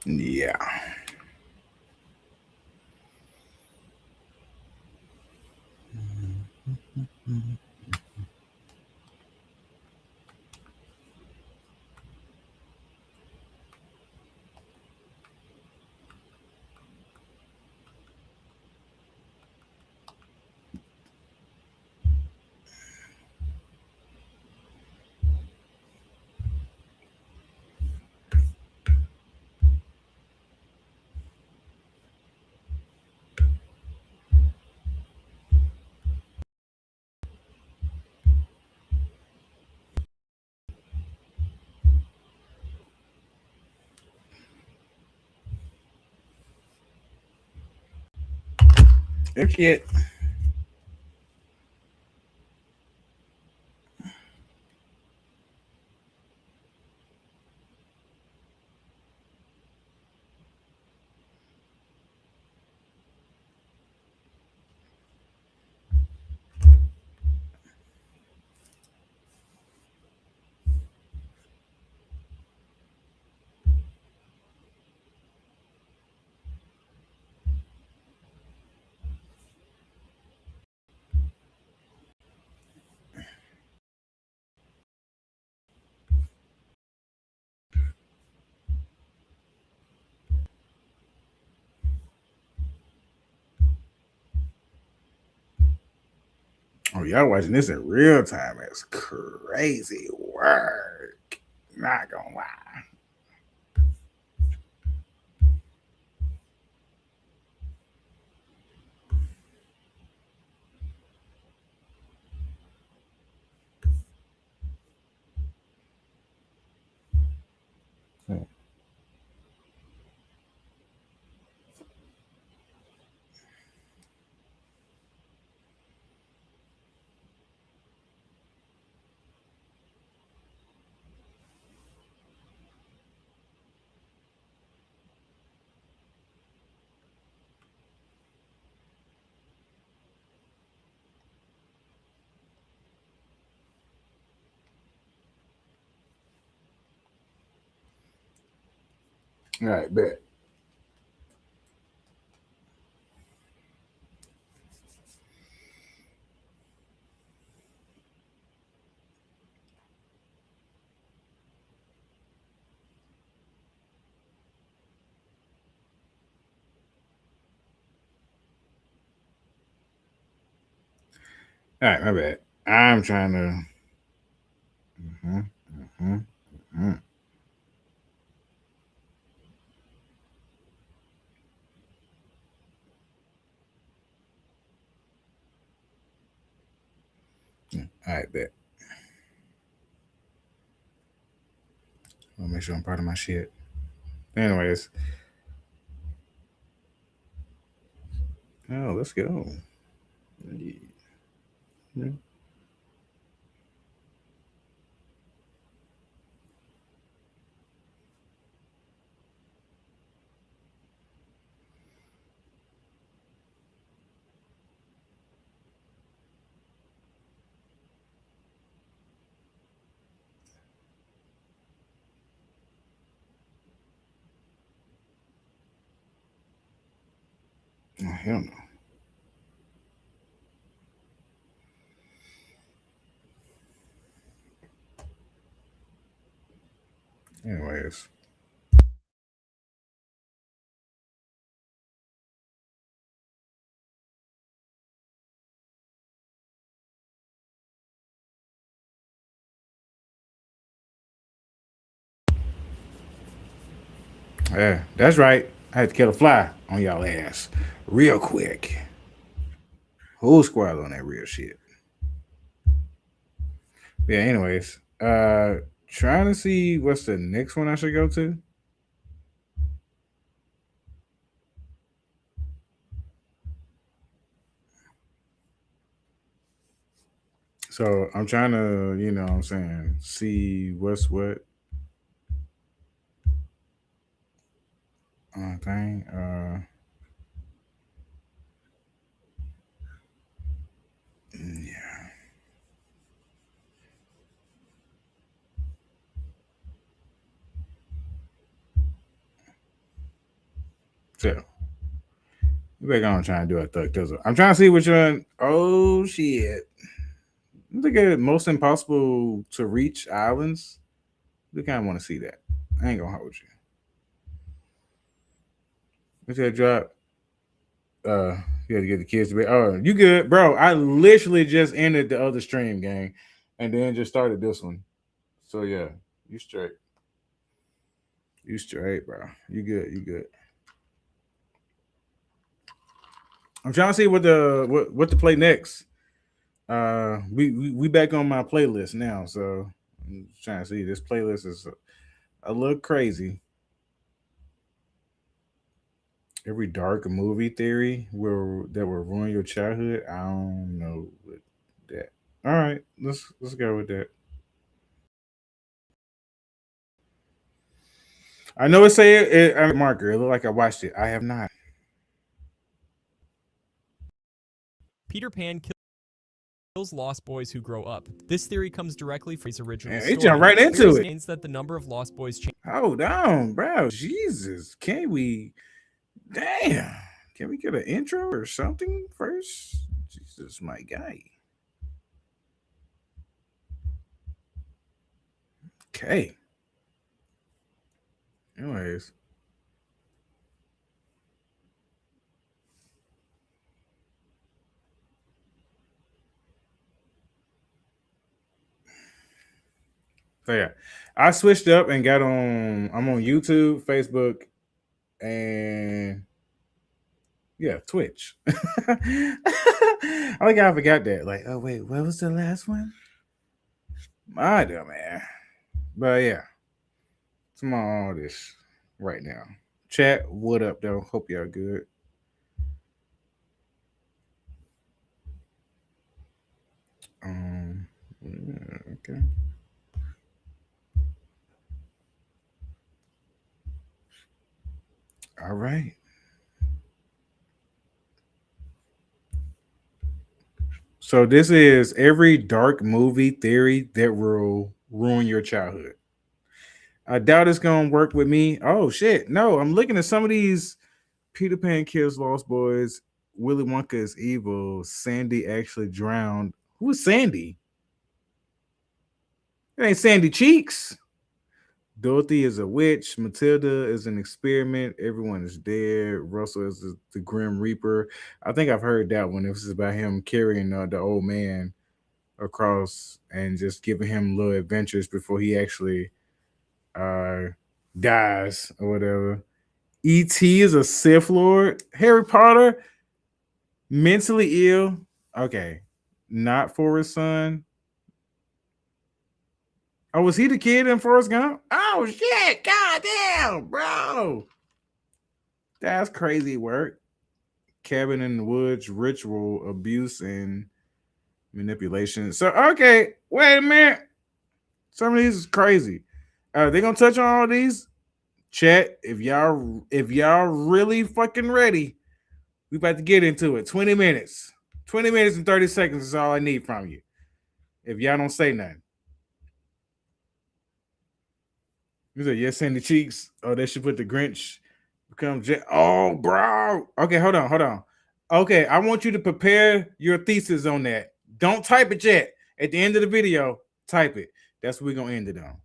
Yeah. Hey, kid. Oh, y'all watching this in real time. It's crazy work. Not gonna lie. All right, bet. All right, my bad. I'm trying to. Mhm, mhm, mhm. All right, bet. I'll make sure I'm part of my shit. Anyways, oh, let's go. Yeah. Oh, hell no. Anyways, yeah, that's right. I had to kill a fly on y'all ass real quick. Whole squad on that real shit. Yeah. Anyways, trying to see what's the next one I should go to. So I'm trying to, what I'm saying, see what's what thing. Yeah. So we back on trying to do a thug tussle. I'm trying to see which one. Oh shit! Look at most impossible to reach islands. We kind of want to see that. I ain't gonna hold you. What's that drop? Uh, you had to get the kids to bed. Oh, you good, bro? I literally just ended the other stream, gang, and then just started this one. So yeah, you straight. You straight, bro. You good. You good. I'm trying to see what to play next. We back on my playlist now, so I'm trying to see. This playlist is a little crazy. Every dark movie theory will ruin your childhood. I don't know what that. All right, let's go with that. I know it say it marker. It looked like I watched it. I have not. Peter Pan kills lost boys who grow up. This theory comes directly from his original Man, story. he jumped right into it. Means that the number of lost boys Hold on, bro. Jesus, can we? Damn, can we get an intro or something first? Jesus, my guy. Okay. Anyways. So yeah, I switched up and got on. I'm on YouTube, Facebook, and yeah, Twitch. I think I forgot that. Like, oh wait, what was the last one? My dumb man. But yeah, I'm on all this right now. Chat, what up though? Hope y'all good. Yeah, okay. All right. So this is every dark movie theory that will ruin your childhood. I doubt it's gonna work with me. Oh shit. No, I'm looking at some of these Peter Pan kills Lost Boys, Willy Wonka is evil, Sandy actually drowned. Who's Sandy? It ain't Sandy Cheeks. Dorothy is a witch. Matilda is an experiment. Everyone is dead. Russell is the Grim Reaper. I think I've heard that one. This is about him carrying the old man across and just giving him little adventures before he actually uh, dies or whatever. E.T. is a Sith Lord. Harry Potter, mentally ill. Okay. Not Forrest son. Oh, was he the kid in Forrest Gump? Oh shit! God damn, bro. That's crazy work. Cabin in the Woods, ritual, abuse, and manipulation. So okay, wait a minute. Some of these is crazy. They gonna touch on all these? Chat, if y'all really fucking ready, we about to get into it. 20 minutes. 20 minutes and 30 seconds is all I need from you. If y'all don't say nothing. You said yes, Sandy Cheeks. Oh, they should put the Grinch become oh, bro. Okay, hold on. Okay, I want you to prepare your thesis on that. Don't type it yet. At the end of the video, type it. That's what we're gonna end it on.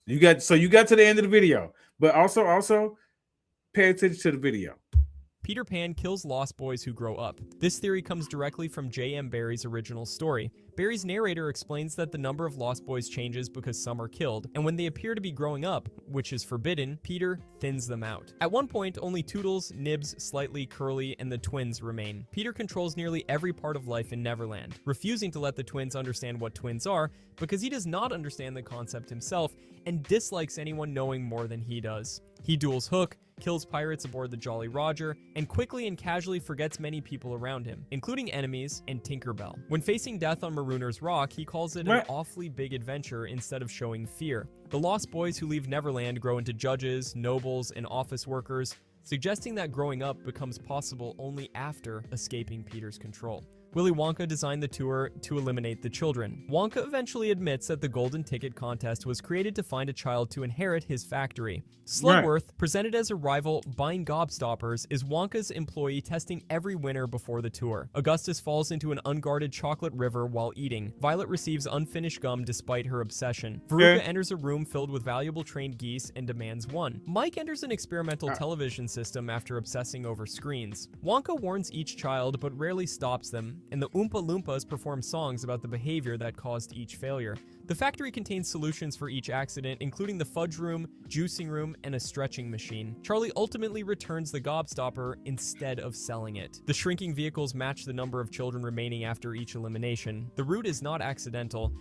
You got to the end of the video, but also pay attention to the video. Peter Pan kills lost boys who grow up. This theory comes directly from J.M. Barrie's original story. Barrie's narrator explains that the number of lost boys changes because some are killed, and when they appear to be growing up, which is forbidden, Peter thins them out. At one point, only Toodles, Nibs, Slightly, Curly, and the twins remain. Peter controls nearly every part of life in Neverland, refusing to let the twins understand what twins are because he does not understand the concept himself and dislikes anyone knowing more than he does. He duels Hook, kills pirates aboard the Jolly Roger, and quickly and casually forgets many people around him, including enemies and Tinkerbell. When facing death on Marooner's Rock, he calls it an awfully big adventure instead of showing fear. The lost boys who leave Neverland grow into judges, nobles, and office workers, suggesting that growing up becomes possible only after escaping Peter's control. Willy Wonka designed the tour to eliminate the children. Wonka eventually admits that the Golden Ticket contest was created to find a child to inherit his factory. Slugworth, presented as a rival buying gobstoppers, is Wonka's employee testing every winner before the tour. Augustus falls into an unguarded chocolate river while eating. Violet receives unfinished gum despite her obsession. Veruca enters a room filled with valuable trained geese and demands one. Mike enters an experimental television system after obsessing over screens. Wonka warns each child but rarely stops them, and the Oompa Loompas perform songs about the behavior that caused each failure. The factory contains solutions for each accident, including the fudge room, juicing room, and a stretching machine. Charlie ultimately returns the gobstopper instead of selling it. The shrinking vehicles match the number of children remaining after each elimination. The route is not accidental.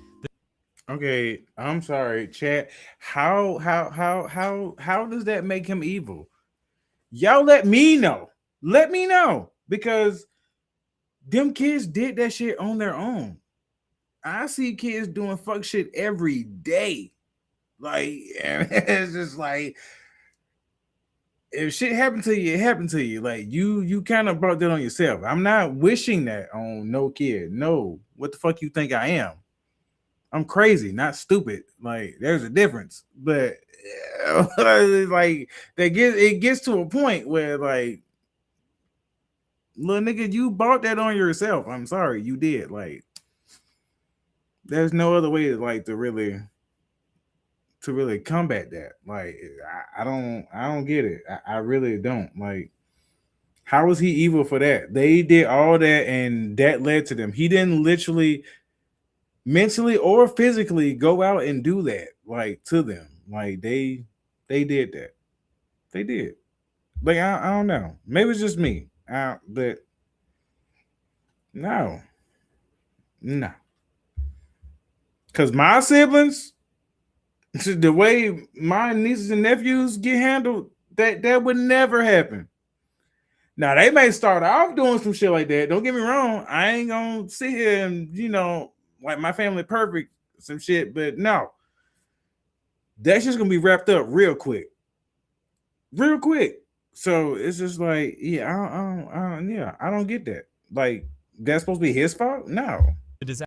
Okay, I'm sorry, chat. How does that make him evil? Y'all let me know. Let me know, because them kids did that shit on their own. I see kids doing fuck shit every day. Like, it's just like, if shit happened to you, it happened to you. Like, you kind of brought that on yourself. I'm not wishing that on no kid. No, what the fuck you think I am? I'm crazy, not stupid. Like, there's a difference. But like, it gets to a point where, like, little nigga, you bought that on yourself. I'm sorry, you did. Like, there's no other way to really combat that. Like, I don't get it. I really don't. Like, how was he evil for that? They did all that, and that led to them. He didn't literally, mentally or physically go out and do that, like, to them. Like, they did that. They did. Like, I don't know. Maybe it's just me. But no. Because my siblings, the way my nieces and nephews get handled, that would never happen. Now, they may start off doing some shit like that. Don't get me wrong. I ain't going to sit here and, like, my family perfect, some shit. But no. That's just going to be wrapped up real quick. Real quick. So it's just like, I don't get that. Like, that's supposed to be his fault? No. The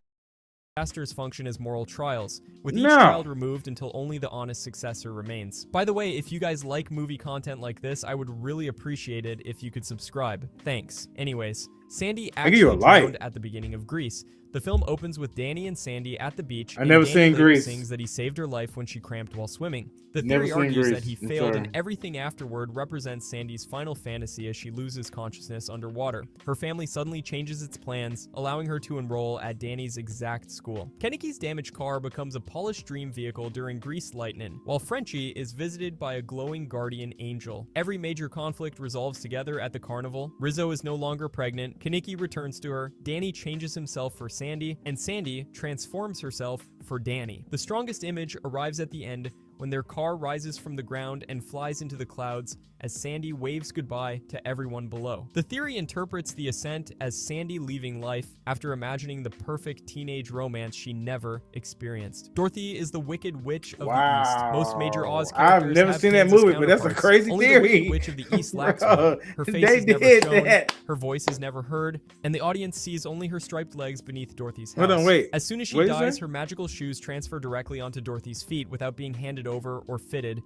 disasters function as moral trials, with each child removed until only the honest successor remains. By the way, if you guys like movie content like this, I would really appreciate it if you could subscribe. Thanks. Anyways, Sandy actually drowned at the beginning of Grease. The film opens with Danny and Sandy at the beach. I never seen Grease. Sings that he saved her life when she cramped while swimming. The theory argues that he failed, and everything afterward represents Sandy's final fantasy as she loses consciousness underwater. Her family suddenly changes its plans, allowing her to enroll at Danny's exact school. Kenicki's damaged car becomes a polished dream vehicle during Grease Lightning, while Frenchie is visited by a glowing guardian angel. Every major conflict resolves together at the carnival. Rizzo is no longer pregnant. Kenickie returns to her. Danny changes himself for Sandy, and Sandy transforms herself for Danny. The strongest image arrives at the end when their car rises from the ground and flies into the clouds as Sandy waves goodbye to everyone below. The theory interprets the ascent as Sandy leaving life after imagining the perfect teenage romance she never experienced. Dorothy is the Wicked Witch of the East. Most major Oz characters I've never seen that movie, but that's a crazy Only theory. The Wicked Witch of the East lacks one. Her face is never shown, her voice is never heard, and the audience sees only her striped legs beneath Dorothy's house. Hold on, wait. As soon as she dies, her magical shoes transfer directly onto Dorothy's feet without being handed over or fitted.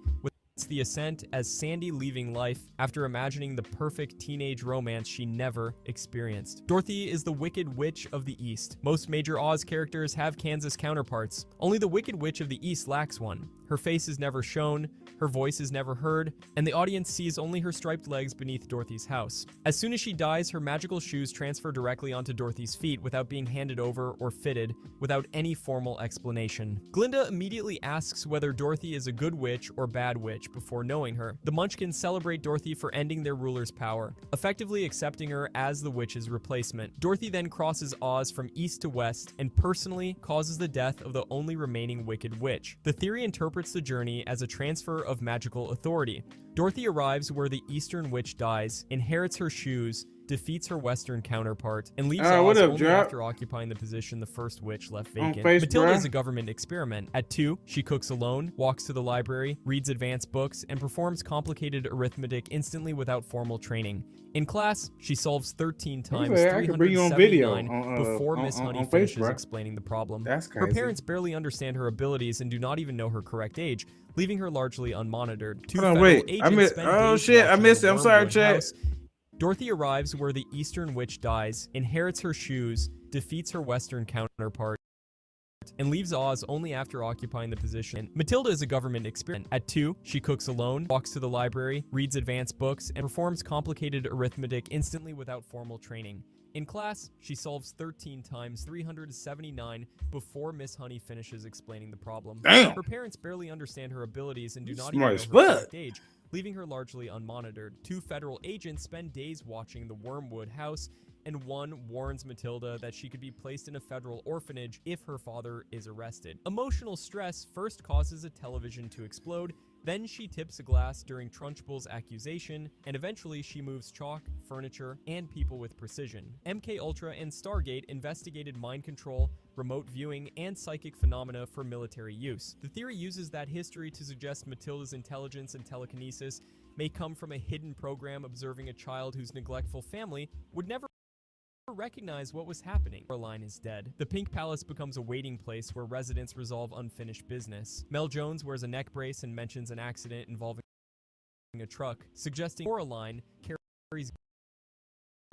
It's the ascent as Sandy leaving life after imagining the perfect teenage romance she never experienced. Dorothy is the Wicked Witch of the East. Most major Oz characters have Kansas counterparts. Only the Wicked Witch of the East lacks one. Her face is never shown, her voice is never heard, and the audience sees only her striped legs beneath Dorothy's house. As soon as she dies, her magical shoes transfer directly onto Dorothy's feet without being handed over or fitted, without any formal explanation. Glinda immediately asks whether Dorothy is a good witch or bad witch before knowing her. The Munchkins celebrate Dorothy for ending their ruler's power, effectively accepting her as the witch's replacement. Dorothy then crosses Oz from east to west and personally causes the death of the only remaining Wicked Witch. The theory interprets the journey as a transfer of magical authority. Dorothy arrives where the Eastern Witch dies, inherits her shoes, defeats her Western counterpart, and leaves what Oz up, only Drop? after occupying the position the first witch left On vacant. face, Matilda bruh. is a government experiment. At 2, she cooks alone, walks to the library, reads advanced books, and performs complicated arithmetic instantly without formal training. In class, she solves 13 times I could bring you on video 379 before Miss Honey on finishes Facebook. explaining the problem. That's Her crazy. parents barely understand her abilities and do not even know her correct age, leaving her largely unmonitored. 2 Hold on, federal wait. I agents missed. spend Oh days shit, I watching missed the it. I'm sorry, Wormwood chat. house. Dorothy arrives where the Eastern Witch dies, inherits her shoes, defeats her Western counterpart, and leaves Oz only after occupying the position. Matilda is a government experiment. At 2, she cooks alone, walks to the library, reads advanced books, and performs complicated arithmetic instantly without formal training. In class, she solves 13 times 379 before Miss Honey finishes explaining the problem. Damn. Her parents barely understand her abilities and do not Smart even as know her fuck. correct age, leaving her largely unmonitored. 2 federal agents spend days watching the Wormwood house, and 1 warns Matilda that she could be placed in a federal orphanage if her father is arrested. Emotional stress first causes a television to explode, then she tips a glass during Trunchbull's accusation, and eventually she moves chalk, furniture, and people with precision. MK Ultra and Stargate investigated mind control, remote viewing, and psychic phenomena for military use. The theory uses that history to suggest Matilda's intelligence and telekinesis may come from a hidden program observing a child whose neglectful family would never recognize what was happening. Coraline is dead. The Pink Palace becomes a waiting place where residents resolve unfinished business. Mel Jones wears a neck brace and mentions an accident involving a truck, suggesting Coraline carries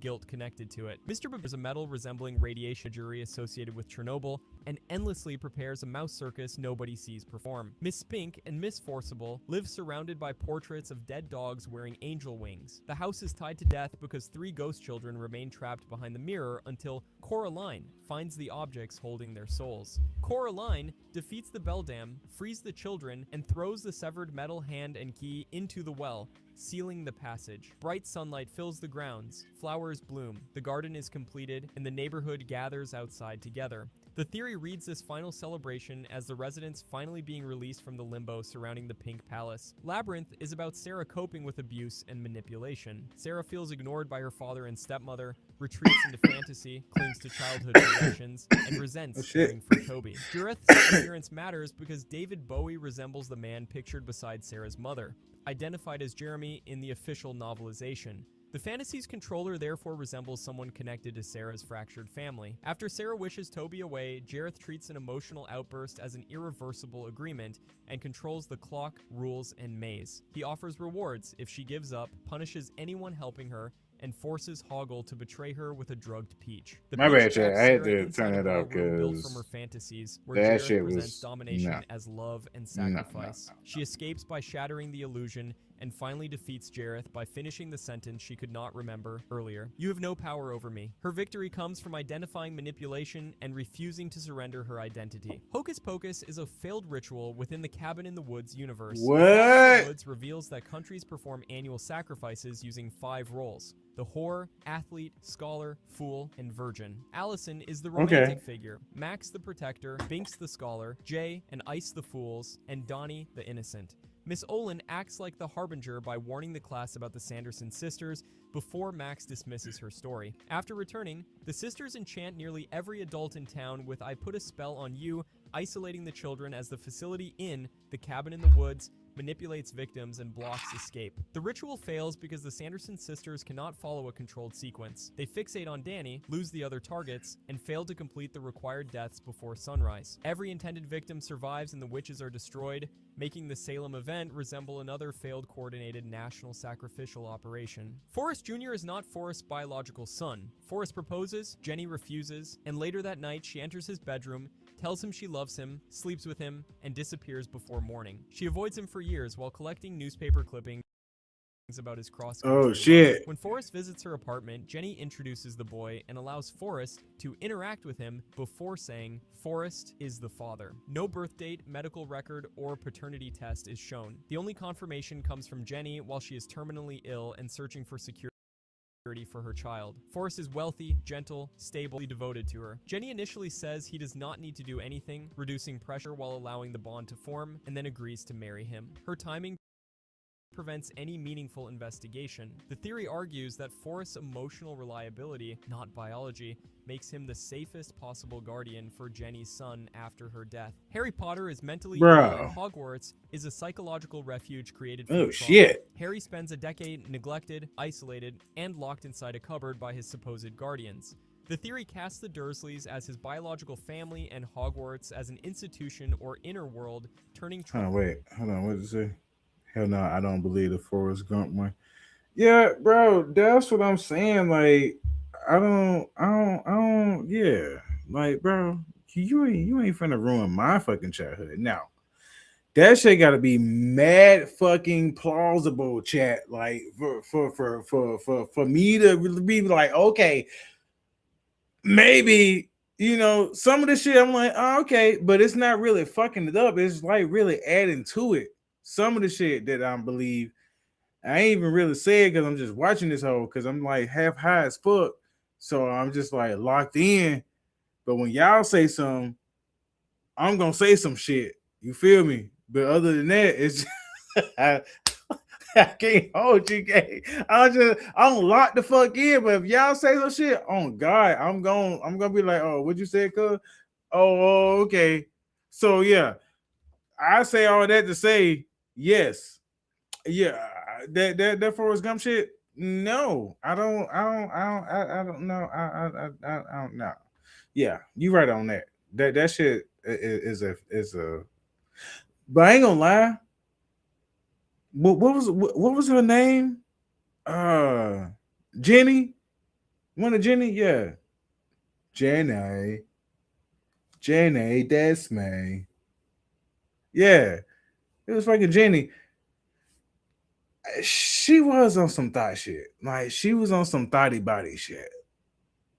guilt connected to it. Mr. Bob is a metal resembling radiation jury associated with Chernobyl and endlessly prepares a mouse circus nobody sees perform. Miss Spink and Miss Forcible live surrounded by portraits of dead dogs wearing angel wings. The house is tied to death because 3 ghost children remain trapped behind the mirror until Coraline finds the objects holding their souls. Coraline defeats the beldam, frees the children, and throws the severed metal hand and key into the well, sealing the passage. Bright sunlight fills the grounds, flowers bloom, the garden is completed, and the neighborhood gathers outside together. The theory reads this final celebration as the residents finally being released from the limbo surrounding the Pink Palace. Labyrinth is about Sarah coping with abuse and manipulation. Sarah feels ignored by her father and stepmother, retreats into fantasy, clings to childhood possessions, and resents caring for Toby. Jareth's appearance matters because David Bowie resembles the man pictured beside Sarah's mother, identified as Jeremy in the official novelization. The fantasy's controller therefore resembles someone connected to Sarah's fractured family. After Sarah wishes Toby away, Jareth treats an emotional outburst as an irreversible agreement and controls the clock, rules, and maze. He offers rewards if she gives up, punishes anyone helping her, and forces Hoggle to betray her with a drugged peach. The My peach bad, chat. traps I had Sarah to inside turn a it up ballroom built 'cause from her fantasies, where that Jareth shit presents was domination as love and sacrifice. She escapes by shattering the illusion and finally defeats Jareth by finishing the sentence she could not remember earlier. You have no power over me. Her victory comes from identifying manipulation and refusing to surrender her identity. Hocus Pocus is a failed ritual within the Cabin in the Woods universe. What? The Cabin in the Woods reveals that countries perform annual sacrifices using 5 roles: the whore, athlete, scholar, fool, and virgin. Allison is the romantic figure, Max the protector, Binks the scholar, Jay and Ice the fools, and Donnie the innocent. Miss Olin acts like the harbinger by warning the class about the Sanderson sisters before Max dismisses her story. After returning, the sisters enchant nearly every adult in town with "I Put a Spell on You," isolating the children as the facility in the Cabin in the Woods manipulates victims and blocks escape. The ritual fails because the Sanderson sisters cannot follow a controlled sequence. They fixate on Danny, lose the other targets, and fail to complete the required deaths before sunrise. Every intended victim survives and the witches are destroyed, making the Salem event resemble another failed coordinated national sacrificial operation. Forrest Jr. is not Forrest's biological son. Forrest proposes, Jenny refuses, and later that night she enters his bedroom, tells him she loves him, sleeps with him, and disappears before morning. She avoids him for years while collecting newspaper clippings about his cross-country Oh shit. life. When Forrest visits her apartment, Jenny introduces the boy and allows Forrest to interact with him before saying, "Forrest is the father." No birth date, medical record, or paternity test is shown. The only confirmation comes from Jenny while she is terminally ill and searching for security for her child. Forrest is wealthy, gentle, stably devoted to her. Jenny initially says he does not need to do anything, reducing pressure while allowing the bond to form, and then agrees to marry him. Her timing prevents any meaningful investigation. The theory argues that Forrest's emotional reliability, not biology, makes him the safest possible guardian for Jenny's son after her death. Harry Potter is mentally ill, and Hogwarts is a psychological refuge created from trauma. Shit. Harry spends a decade neglected, isolated, and locked inside a cupboard by his supposed guardians. The theory casts the Dursleys as his biological family and Hogwarts as an institution or inner world, turning trauma. Wait, hold on, what did it say? Hell no, I don't believe the Forrest Gump one. Yeah, bro, that's what I'm saying. Like, I don't. Yeah, like, bro, you ain't finna ruin my fucking childhood. Now, that shit got to be mad fucking plausible, chat. Like, for me to be like, okay, maybe. Some of the shit I'm like, oh, okay, but it's not really fucking it up. It's like really adding to it. Some of the shit that I believe, I ain't even really saying because I'm just watching this whole because I'm like half high as fuck. So I'm just like locked in. But when y'all say something, I'm gonna say some shit. You feel me? But other than that, it's I can't hold you, gang. I'm locked the fuck in. But if y'all say some shit, on God, I'm gonna be like, oh, what you said, cuz? Oh, okay. So yeah, I say all that to say yes. Yeah, that Forrest Gump shit. No, I don't know. I don't know. Yeah, you right on that. That shit is a. But I ain't gonna lie. What was her name? Jenny. One of Jenny. Yeah, Jenny. That's me. Yeah, it was fucking Jenny. She was on some thought shit. Like she was on some thotty body shit.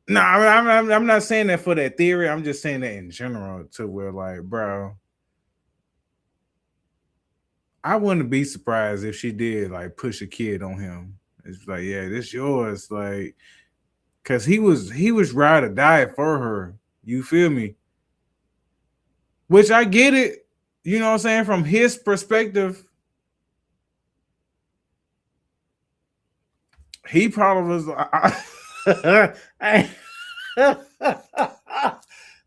No, I'm not saying that for that theory. I'm just saying that in general to where like, bro, I wouldn't be surprised if she did like push a kid on him. It's like, yeah, this yours, like, cause he was ride or die for her. You feel me? Which I get it. You know what I'm saying? From his perspective, he probably was.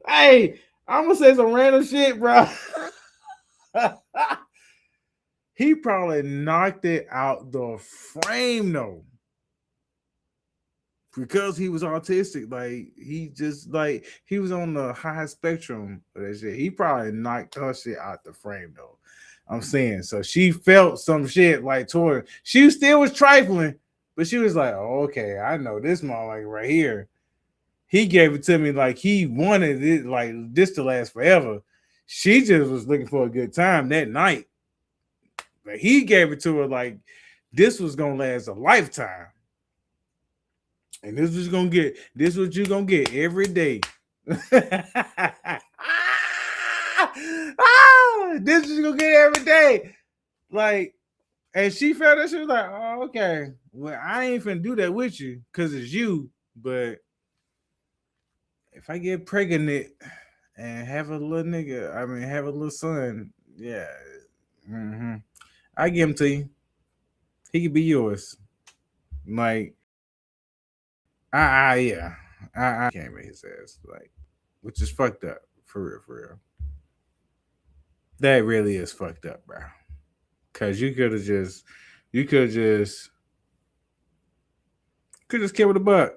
Hey, I'm gonna say some random shit, bro. He probably knocked it out the frame though, because he was autistic. Like he was on the high spectrum of that shit. He probably knocked her shit out the frame though. I'm saying, so she felt some shit like toward her. She still was trifling, but she was like, oh, okay, I know this motherfucker right here. He gave it to me like he wanted it, like this to last forever. She just was looking for a good time that night. But he gave it to her like this was gonna last a lifetime. And this was gonna get this what you're gonna get every day. This is gonna get every day. Like, and she felt that she was like, oh, okay. Well, I ain't finna do that with you because it's you, but if I get pregnant and have a little nigga, I mean, have a little son, yeah, I give him to you. He could be yours. Like, yeah, I can't make his ass like, which is fucked up for real, for real. That really is fucked up, bro. Cause you could have just killed with a buck.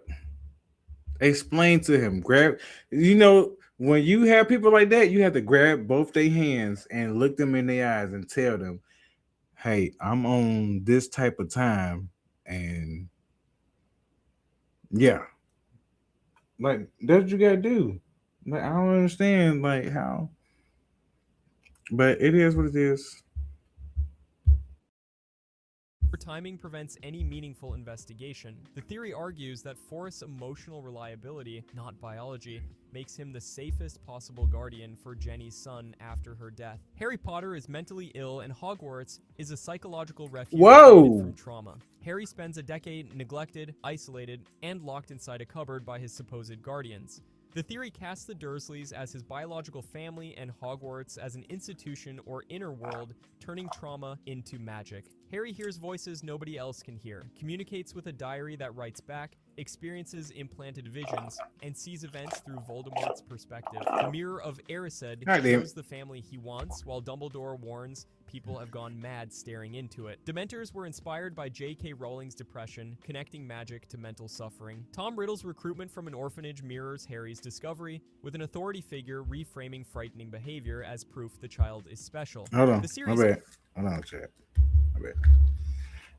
Explain to him. Grab, when you have people like that, you have to grab both their hands and look them in their eyes and tell them, hey, I'm on this type of time. And yeah. Like, that's what you gotta do. Like, I don't understand like how. But it is what it is. Timing prevents any meaningful investigation. The theory argues that Forrest's emotional reliability, not biology, makes him the safest possible guardian for Jenny's son after her death. Harry Potter is mentally ill, and Hogwarts is a psychological refuge created from trauma. Harry spends a decade neglected, isolated, and locked inside a cupboard by his supposed guardians. The theory casts the Dursleys as his biological family and Hogwarts as an institution or inner world, turning trauma into magic. Harry hears voices nobody else can hear, communicates with a diary that writes back, experiences implanted visions, and sees events through Voldemort's perspective. The Mirror of Erised shows the family he wants, while Dumbledore warns people have gone mad staring into it. Dementors were inspired by J.K. Rowling's depression, connecting magic to mental suffering. Tom Riddle's recruitment from an orphanage mirrors Harry's discovery, with an authority figure reframing frightening behavior as proof the child is special. Hold on. The series... My bad. Hold on, chat. My bad.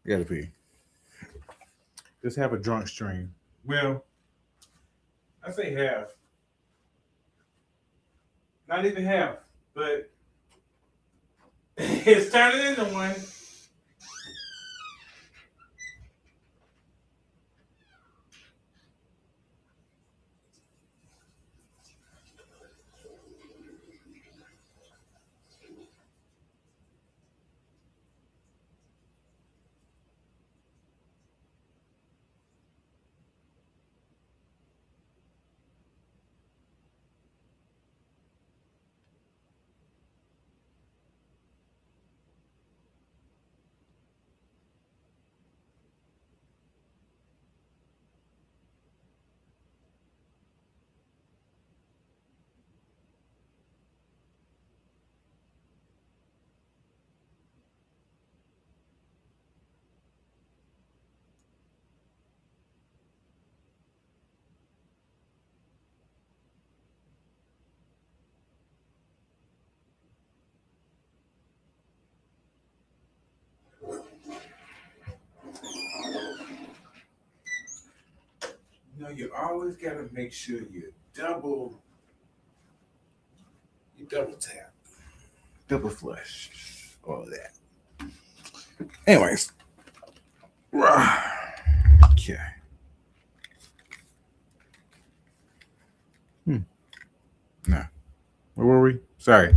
I gotta pee. Just have a drunk stream. Well, I say half. Not even half, but it's turning into one. You know, you always gotta make sure you double tap, double flush, all of that. Anyways, okay. No, where were we? Sorry.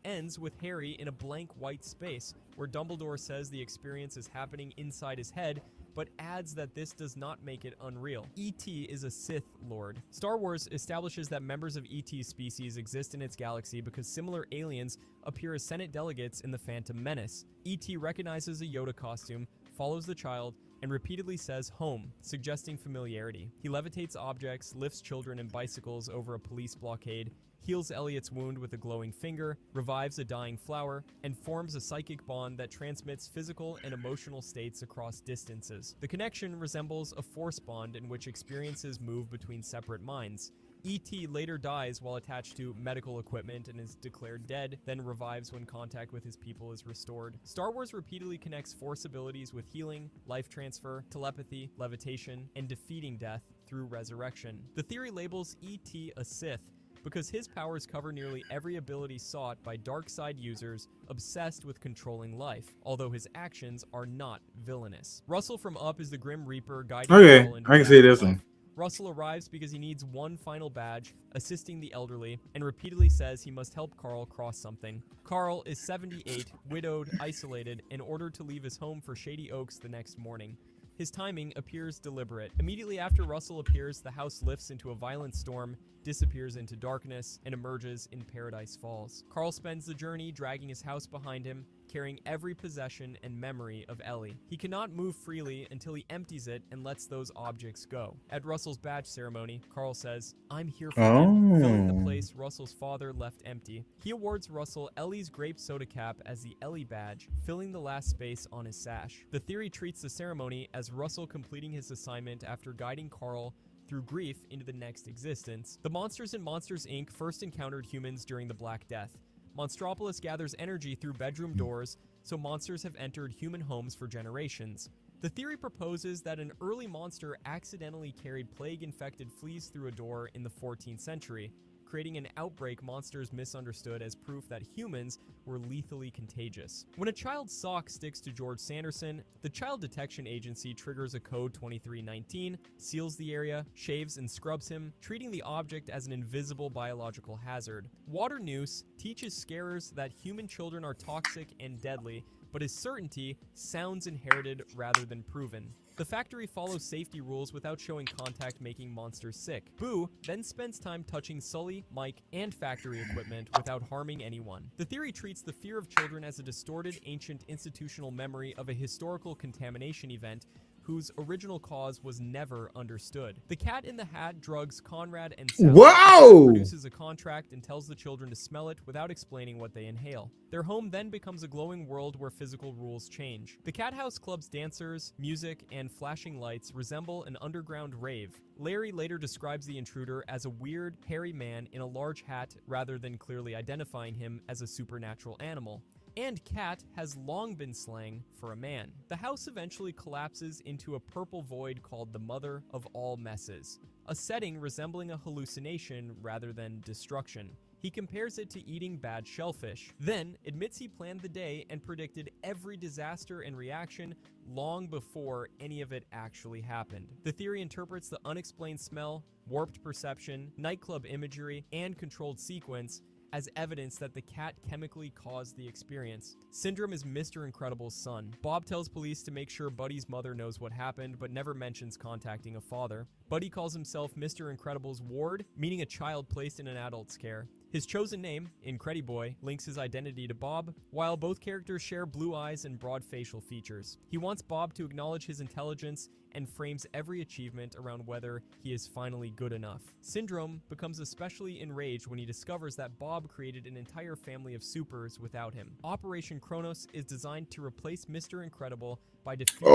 Ends with Harry in a blank white space, where Dumbledore says the experience is happening inside his head, but adds that this does not make it unreal. E.T. is a Sith Lord. Star Wars establishes that members of E.T.'s species exist in its galaxy because similar aliens appear as Senate delegates in The Phantom Menace. E.T. recognizes a Yoda costume, follows the child, and repeatedly says home, suggesting familiarity. He levitates objects, lifts children and bicycles over a police blockade, heals Elliot's wound with a glowing finger, revives a dying flower, and forms a psychic bond that transmits physical and emotional states across distances. The connection resembles a force bond in which experiences move between separate minds. E.T. later dies while attached to medical equipment and is declared dead, then revives when contact with his people is restored. Star Wars repeatedly connects force abilities with healing, life transfer, telepathy, levitation, and defeating death through resurrection. The theory labels E.T. a Sith, because his powers cover nearly every ability sought by dark side users obsessed with controlling life, although his actions are not villainous. Russell from Up is the Grim Reaper guiding Carl into I can see this one. Russell arrives because he needs one final badge, assisting the elderly, and repeatedly says he must help Carl cross something. Carl is 78, widowed, isolated, and ordered to leave his home for Shady Oaks the next morning. His timing appears deliberate. Immediately after Russell appears, the house lifts into a violent storm, disappears into darkness, and emerges in Paradise Falls. Carl spends the journey dragging his house behind him, carrying every possession and memory of Ellie. He cannot move freely until he empties it and lets those objects go. At Russell's badge ceremony, Carl says, "I'm here for you," filling the place Russell's father left empty. He awards Russell Ellie's grape soda cap as the Ellie badge, filling the last space on his sash. The theory treats the ceremony as Russell completing his assignment after guiding Carl through grief into the next existence. The monsters in Monsters, Inc. first encountered humans during the Black Death. Monstropolis gathers energy through bedroom doors, so monsters have entered human homes for generations. The theory proposes that an early monster accidentally carried plague-infected fleas through a door in the 14th century, creating an outbreak monsters misunderstood as proof that humans were lethally contagious. When a child's sock sticks to George Sanderson, the Child Detection Agency triggers a code 2319, seals the area, shaves and scrubs him, treating the object as an invisible biological hazard. Water Noose teaches scarers that human children are toxic and deadly, but his certainty sounds inherited rather than proven. The factory follows safety rules without showing contact, making monsters sick. Boo then spends time touching Sully, Mike, and factory equipment without harming anyone. The theory treats the fear of children as a distorted, ancient institutional memory of a historical contamination event whose original cause was never understood. The Cat in the Hat drugs Conrad and Sally, Whoa! produces a contract and tells the children to smell it without explaining what they inhale. Their home then becomes a glowing world where physical rules change. The Cat House Club's dancers, music, and flashing lights resemble an underground rave. Larry later describes the intruder as a weird, hairy man in a large hat rather than clearly identifying him as a supernatural animal. And cat has long been slang for a man. The house eventually collapses into a purple void called the Mother of All Messes, a setting resembling a hallucination rather than destruction. He compares it to eating bad shellfish, then admits he planned the day and predicted every disaster and reaction long before any of it actually happened. The theory interprets the unexplained smell, warped perception, nightclub imagery, and controlled sequence as evidence that the cat chemically caused the experience. Syndrome is Mr. Incredible's son. Bob tells police to make sure Buddy's mother knows what happened, but never mentions contacting a father. Buddy calls himself Mr. Incredible's ward, meaning a child placed in an adult's care. His chosen name, Incrediboy, links his identity to Bob, while both characters share blue eyes and broad facial features. He wants Bob to acknowledge his intelligence and frames every achievement around whether he is finally good enough. Syndrome becomes especially enraged when he discovers that Bob created an entire family of supers without him. Operation Kronos is designed to replace Mr. Incredible by defeating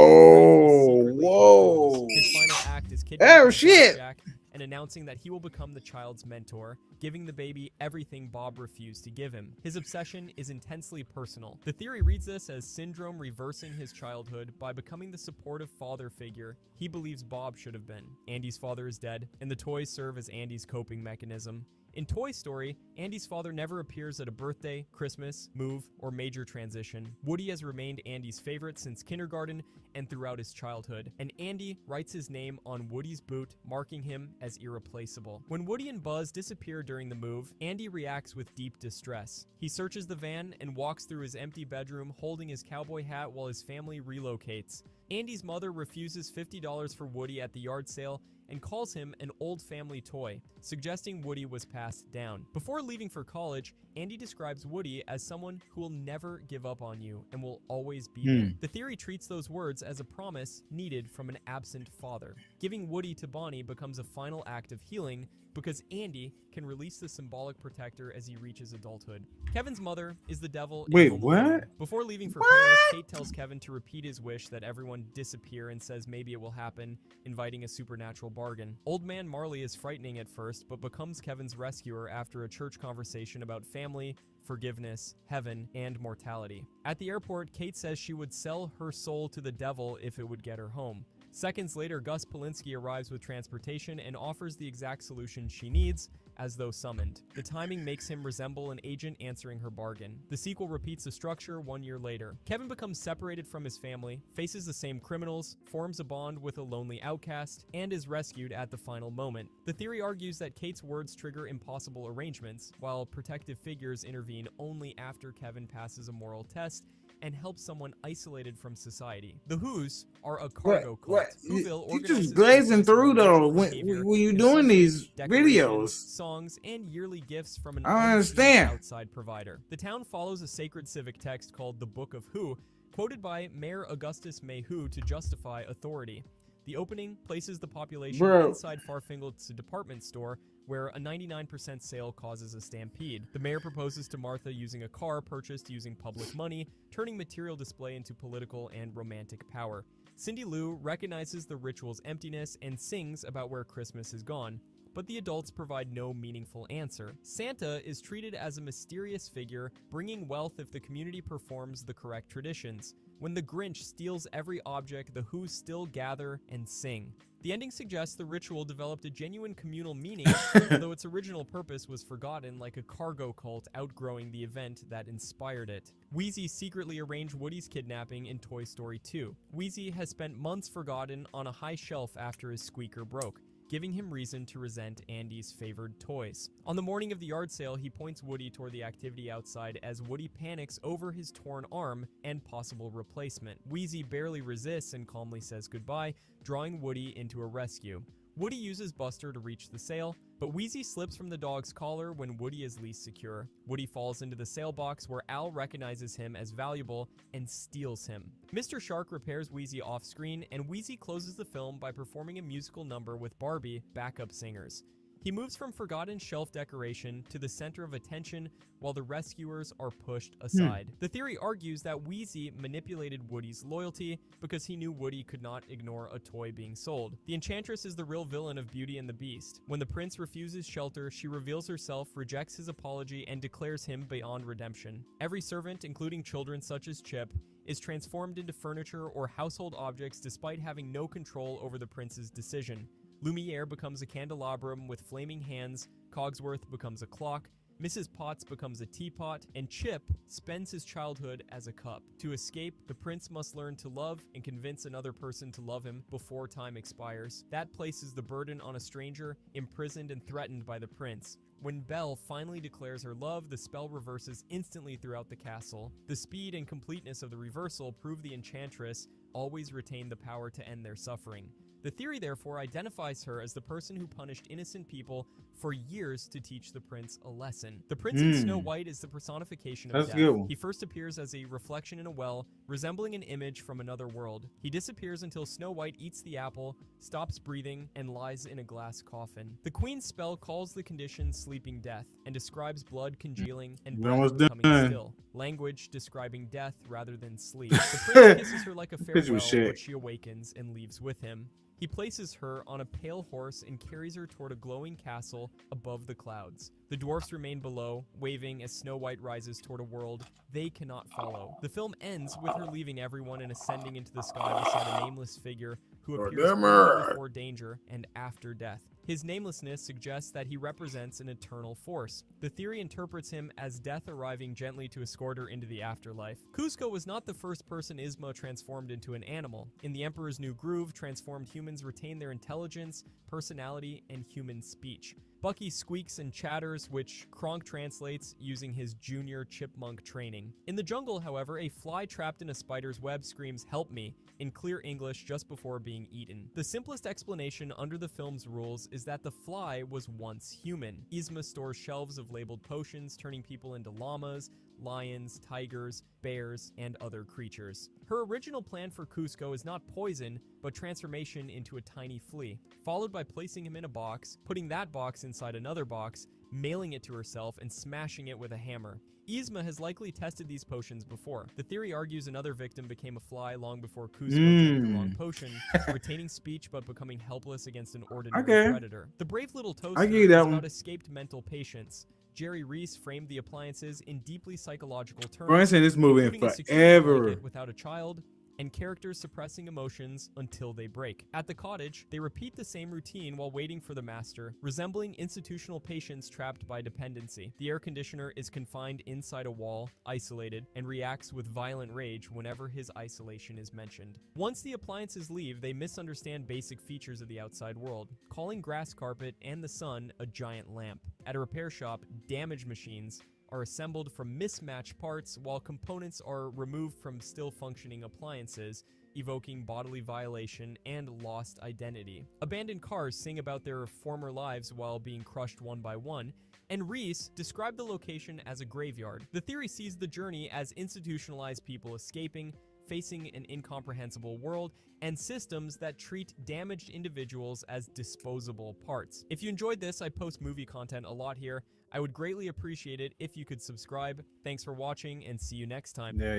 whoa. His final act is kidnapping shit. Jack and announcing that he will become the child's mentor, giving the baby everything Bob refused to give him. His obsession is intensely personal. The theory reads this as Syndrome reversing his childhood by becoming the supportive father figure he believes Bob should have been. Andy's father is dead, and the toys serve as Andy's coping mechanism. In Toy Story, Andy's father never appears at a birthday, Christmas, move, or major transition. Woody has remained Andy's favorite since kindergarten and throughout his childhood, and Andy writes his name on Woody's boot, marking him as irreplaceable. When Woody and Buzz disappear during the move, Andy reacts with deep distress. He searches the van and walks through his empty bedroom holding his cowboy hat while his family relocates. Andy's mother refuses $50 for Woody at the yard sale and calls him an old family toy, suggesting Woody was passed down. Before leaving for college, Andy describes Woody as someone who will never give up on you and will always be there. The theory treats those words as a promise needed from an absent father. Giving Woody to Bonnie becomes a final act of healing because Andy can release the symbolic protector as he reaches adulthood. Kevin's mother is the devil in Wait, Home Alone. what? Before leaving for Paris, Kate tells Kevin to repeat his wish that everyone disappear and says maybe it will happen, inviting a supernatural bargain. Old Man Marley is frightening at first, but becomes Kevin's rescuer after a church conversation about family, forgiveness, heaven, and mortality. At the airport, Kate says she would sell her soul to the devil if it would get her home. Seconds later, Gus Polinski arrives with transportation and offers the exact solution she needs, as though summoned. The timing makes him resemble an agent answering her bargain. The sequel repeats the structure 1 year later. Kevin becomes separated from his family, faces the same criminals, forms a bond with a lonely outcast, and is rescued at the final moment. The theory argues that Kate's words trigger impossible arrangements, while protective figures intervene only after Kevin passes a moral test and help someone isolated from society. The Who's are a cargo cult. Whoville You organizes just glazing through though behavior, when you're doing these decorations, videos. songs, and yearly gifts from an I don't unseen understand. outside provider. The town follows a sacred civic text called the Book of Who, quoted by Mayor Augustus Mayhew to justify authority. The opening places the population inside Farfingle's department store, where a 99% sale causes a stampede. The mayor proposes to Martha using a car purchased using public money, turning material display into political and romantic power. Cindy Lou recognizes the ritual's emptiness and sings about where Christmas is gone, but the adults provide no meaningful answer. Santa is treated as a mysterious figure, bringing wealth if the community performs the correct traditions. When the Grinch steals every object, the Who's still gather and sing. The ending suggests the ritual developed a genuine communal meaning, although its original purpose was forgotten like a cargo cult outgrowing the event that inspired it. Wheezy secretly arranged Woody's kidnapping in Toy Story 2. Wheezy has spent months forgotten on a high shelf after his squeaker broke. giving him reason to resent Andy's favored toys. On the morning of the yard sale, he points Woody toward the activity outside as Woody panics over his torn arm and possible replacement. Wheezy barely resists and calmly says goodbye, drawing Woody into a rescue. Woody uses Buster to reach the sale, but Wheezy slips from the dog's collar when Woody is least secure. Woody falls into the sale box where Al recognizes him as valuable and steals him. Mr. Shark repairs Wheezy off-screen, and Wheezy closes the film by performing a musical number with Barbie backup singers. He moves from forgotten shelf decoration to the center of attention while the rescuers are pushed aside. The theory argues that Wheezy manipulated Woody's loyalty because he knew Woody could not ignore a toy being sold. The Enchantress is the real villain of Beauty and the Beast. When the prince refuses shelter, she reveals herself, rejects his apology, and declares him beyond redemption. Every servant, including children such as Chip, is transformed into furniture or household objects despite having no control over the prince's decision. Lumiere becomes a candelabrum with flaming hands, Cogsworth becomes a clock, Mrs. Potts becomes a teapot, and Chip spends his childhood as a cup. To escape, the prince must learn to love and convince another person to love him before time expires. That places the burden on a stranger, imprisoned and threatened by the prince. When Belle finally declares her love, the spell reverses instantly throughout the castle. The speed and completeness of the reversal prove the Enchantress always retained the power to end their suffering. The theory, therefore, identifies her as the person who punished innocent people for years to teach the prince a lesson. The prince in Snow White is the personification of death. Good. He first appears as a reflection in a well, resembling an image from another world. He disappears until Snow White eats the apple, stops breathing, and lies in a glass coffin. The queen's spell calls the condition sleeping death and describes blood congealing and breath becoming still. Language describing death rather than sleep. The prince kisses her like a farewell, but she awakens and leaves with him. He places her on a pale horse and carries her toward a glowing castle above the clouds. The dwarfs remain below, waving as Snow White rises toward a world they cannot follow. The film ends with her leaving everyone and ascending into the sky beside a nameless figure who appears only before danger and after death. His namelessness suggests that he represents an eternal force. The theory interprets him as death arriving gently to escort her into the afterlife. Kuzco was not the first person Yzma transformed into an animal. In The Emperor's New Groove, transformed humans retain their intelligence, personality, and human speech. Bucky squeaks and chatters, which Kronk translates using his junior chipmunk training. In the jungle, however, a fly trapped in a spider's web screams, "Help me," in clear English just before being eaten. The simplest explanation under the film's rules is that the fly was once human. Yzma stores shelves of labeled potions, turning people into llamas, lions, tigers, bears, and other creatures. Her original plan for Kuzco is not poison, but transformation into a tiny flea, followed by placing him in a box, putting that box inside another box, mailing it to herself, and smashing it with a hammer. Yzma has likely tested these potions before. The theory argues another victim became a fly long before Kuzco drank the wrong potion, retaining speech but becoming helpless against an ordinary predator. The brave little toaster has not escaped mental patience. Jerry Reese framed the appliances in deeply psychological terms, Bro, I seen this movie in forever. Without a child, and characters suppressing emotions until they break. At the cottage, they repeat the same routine while waiting for the master, resembling institutional patients trapped by dependency. The air conditioner is confined inside a wall, isolated, and reacts with violent rage whenever his isolation is mentioned. Once the appliances leave, they misunderstand basic features of the outside world, calling grass carpet and the sun a giant lamp. At a repair shop, damaged machines are assembled from mismatched parts, while components are removed from still functioning appliances, evoking bodily violation and lost identity. Abandoned cars sing about their former lives while being crushed one by one, and Reese described the location as a graveyard. The theory sees the journey as institutionalized people escaping, facing an incomprehensible world, and systems that treat damaged individuals as disposable parts. If you enjoyed this, I post movie content a lot here. I would greatly appreciate it if you could subscribe. Thanks for watching, and see you next time. Yeah.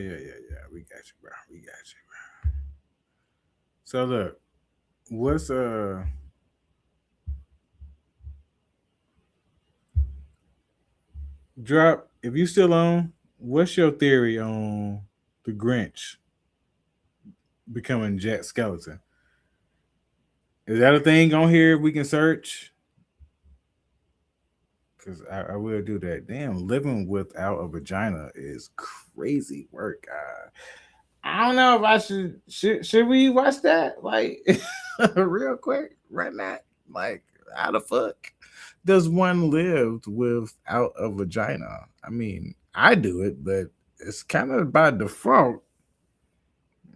We got you, bro. So look, what's drop? If you still on, what's your theory on the Grinch becoming Jack Skeleton? Is that a thing on here we can search? Because I will do that. Damn, living without a vagina is crazy work. I don't know if I should we watch that like real quick right now. Like, how the fuck does one live without a vagina? I mean, I do it, but it's kind of by default.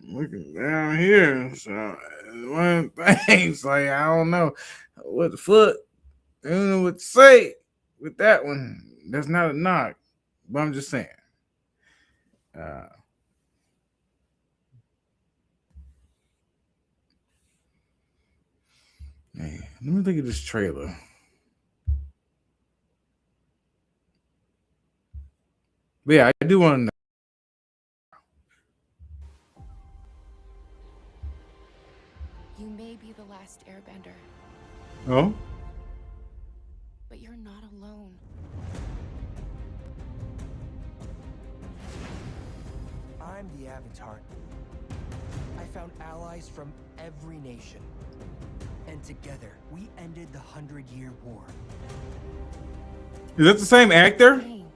Looking down here, so one thing's like I don't know what the fuck. I don't know what to say with that one. That's not a knock, but I'm just saying. Uh, hey, let me look at this trailer. But yeah, I do want to You may be the last airbender, know. Oh, but you're not alone. I'm the Avatar. I found allies from every nation. And together, we ended the 100-Year War. is that the same actor? Dang.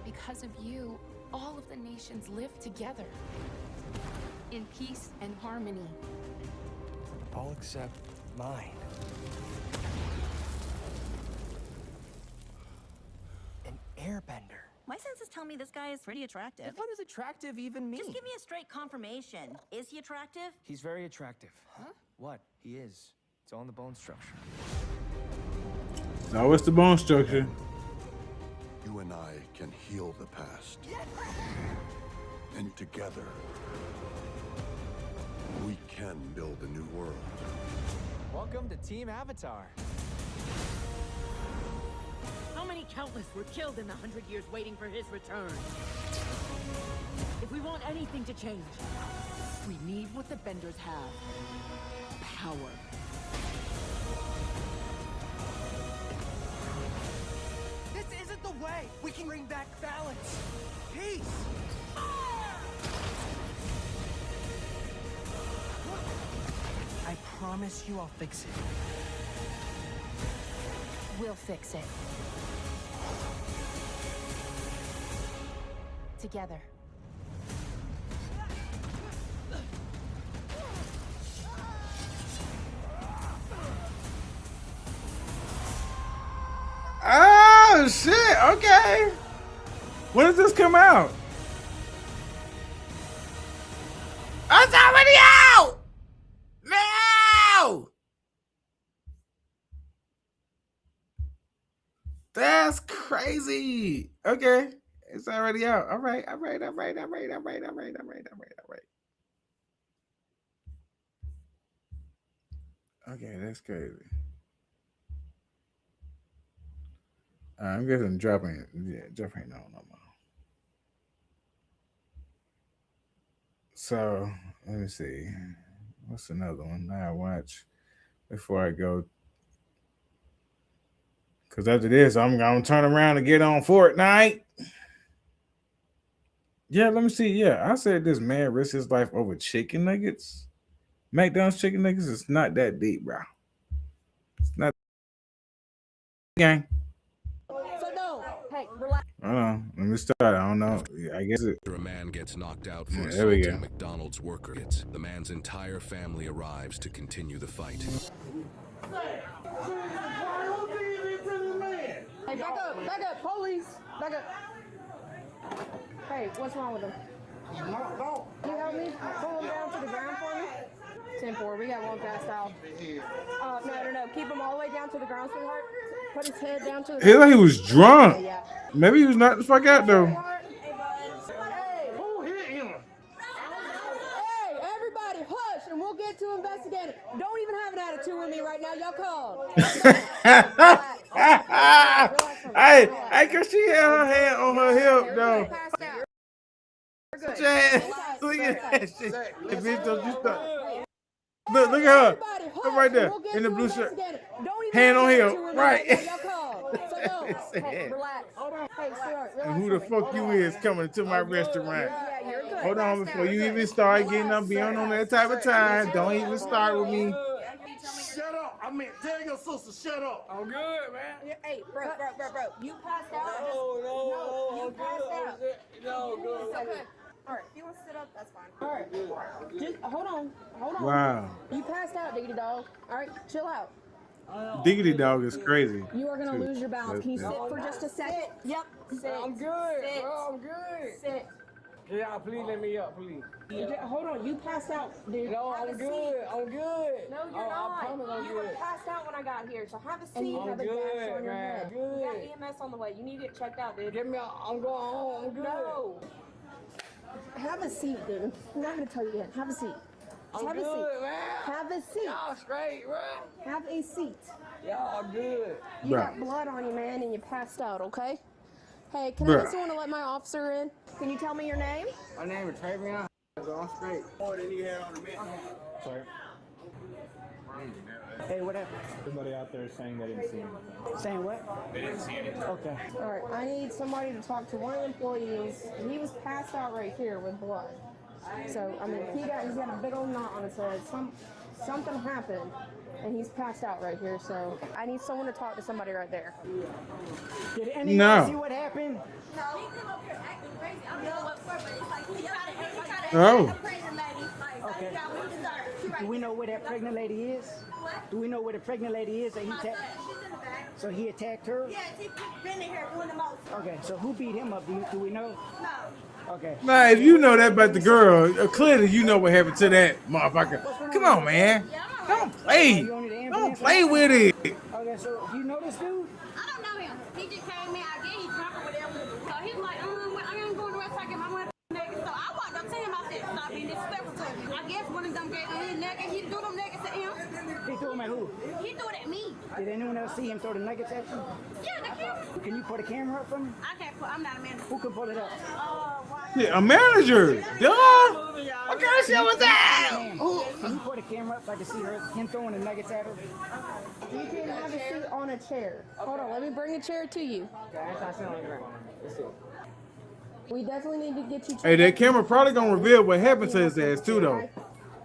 Because of you, all of the nations live together. In peace and harmony. All except mine. An airbender. My senses tell me this guy is pretty attractive. What does attractive even mean? Just give me a straight confirmation. Is he attractive? He's very attractive. Huh? What? He is. It's all in the bone structure. No, what's the bone structure? You and I can heal the past. And together, we can build a new world. Welcome to Team Avatar. How many countless were killed in the 100 years waiting for his return? If we want anything to change, we need what the Benders have. Power. This isn't the way! We can bring back balance! Peace! I promise you I'll fix it. We'll fix it. Together. Oh shit! Okay. When does this come out? It's already out. No. That's crazy. Okay. It's already out. All right. Okay, that's crazy. I'm guessing Drop ain't on no more. So let me see. What's another one I watch before I go? Because after this, I'm gonna turn around and get on Fortnite. Yeah, let me see. Yeah, I said this man risked his life over chicken nuggets. McDonald's chicken nuggets is not that deep, bro. It's not gang. So no, hey, relax. Hold on, let me start. I don't know. I guess it. After a man gets knocked out for Yeah, there we assaulting go. McDonald's worker, the man's entire family arrives to continue the fight. Hey, back up, police, back up. Hey, what's wrong with him? Can you help me pull him down to the ground for me? 10-4, we got one passed out. No, keep him all the way down to the ground, sweetheart. Put his head down to the He like he was drunk. Yeah. Maybe he was knocked the fuck out though. Hey, who hit him? Hey, everybody, hush, and we'll get to investigating. Don't even have an attitude with me right now. Y'all called. Hey, cause she had her hand on her hip though. Passed out. We're good. Jay, look at that shit. Hey, bitch, don't you stop. Look at her. Everybody, Look hush, right there and we'll get in the to blue shirt. investigating. Don't even Hand have on an hip, attitude with me right. now. Y'all called. So no. Hey, relax. Hey, sweetheart, relax. And who the for me. fuck you is coming to my restaurant? Yeah, you're good. Hold on Passed before out. you You're even good. start getting Relax. up beyond on that type of time. Don't even start with me. Shut up. I mean, tell your sister, shut up. I'm good, man. Hey, bro. You passed out. No, you passed out. It's okay. All right, if you want to sit up, that's fine. All right, just hold on. Wow. You passed out, diggity dog. All right, chill out. Diggity Dog is crazy. You are gonna too. lose your balance. Can you sit That's- for just a second? Yep. Sit. I'm good, Sit. bro. I'm good. Sit. Yeah, please let me up, please. Hold on, you passed out, dude. No, Have I'm a good. seat. I'm good. No, you're I not. promise I'm You were good. passed out when I got here, so have a seat. I'm Have a gash good, on your man. head. Good. You got EMS on the way. You need to get checked out, dude. Get me out. I'm going home. I'm good. No. Have a seat, dude. I'm not gonna tell you again. Have a seat. Just I'm have a good, seat. man. Have a seat. Y'all straight, right? Have a seat. Y'all good. You Bruh. got blood on you, man, and you passed out, okay? Hey, can I Bruh. get someone to let my officer in? Can you tell me your name? My name is Travion. I'm straight. More than he had on the menu. Sorry. Hey, what happened? Somebody out there saying they didn't see anything. Saying what? They didn't see anything. Okay. All right, I need somebody to talk to one of the employees. He was passed out right here with blood. So, I mean, he's got a big old knot on his head. Something happened, and he's passed out right here. So, I need someone to talk to somebody right there. Did anyone No. see what happened? No, he come up here acting crazy. I don't know what for, but it's like he tried to Oh. act like a crazy lady. Like, Okay. he got what he deserved. She right Do we know where that pregnant lady is? What? Do we know where the pregnant lady is that he My son, attacked? she's in the back. So he attacked her? Yeah, she's been in here doing the most. Okay, so who beat him up? Do we know? No. Okay. Nah, if you know that about the girl, clearly you know what happened to that motherfucker. Come on, man. Don't play. Don't play with it. Okay, so do you know this dude? I don't know him. He just came in. I guess he's drunk or whatever. So he's like, well, I ain't going to rest. I get my money naked. So I walked up to him. I said, stop being disrespectful to me. I guess one of them gave him his nugget. He threw them nuggets at him. He threw him at who? He threw it at me. Did anyone else see him throw the nuggets at you? Yeah, the camera. Can you put the camera up for me? I can't put, I'm not a man. Who can pull it up? Yeah, a manager. Duh. What kind of shit was that? Can you put the camera up so I can see him throwing the nuggets at her? You can have a seat on a chair. Hold on, let me bring a chair to you. We definitely need to get you checked Hey, that out. camera probably gonna reveal what happened to his ass too, though.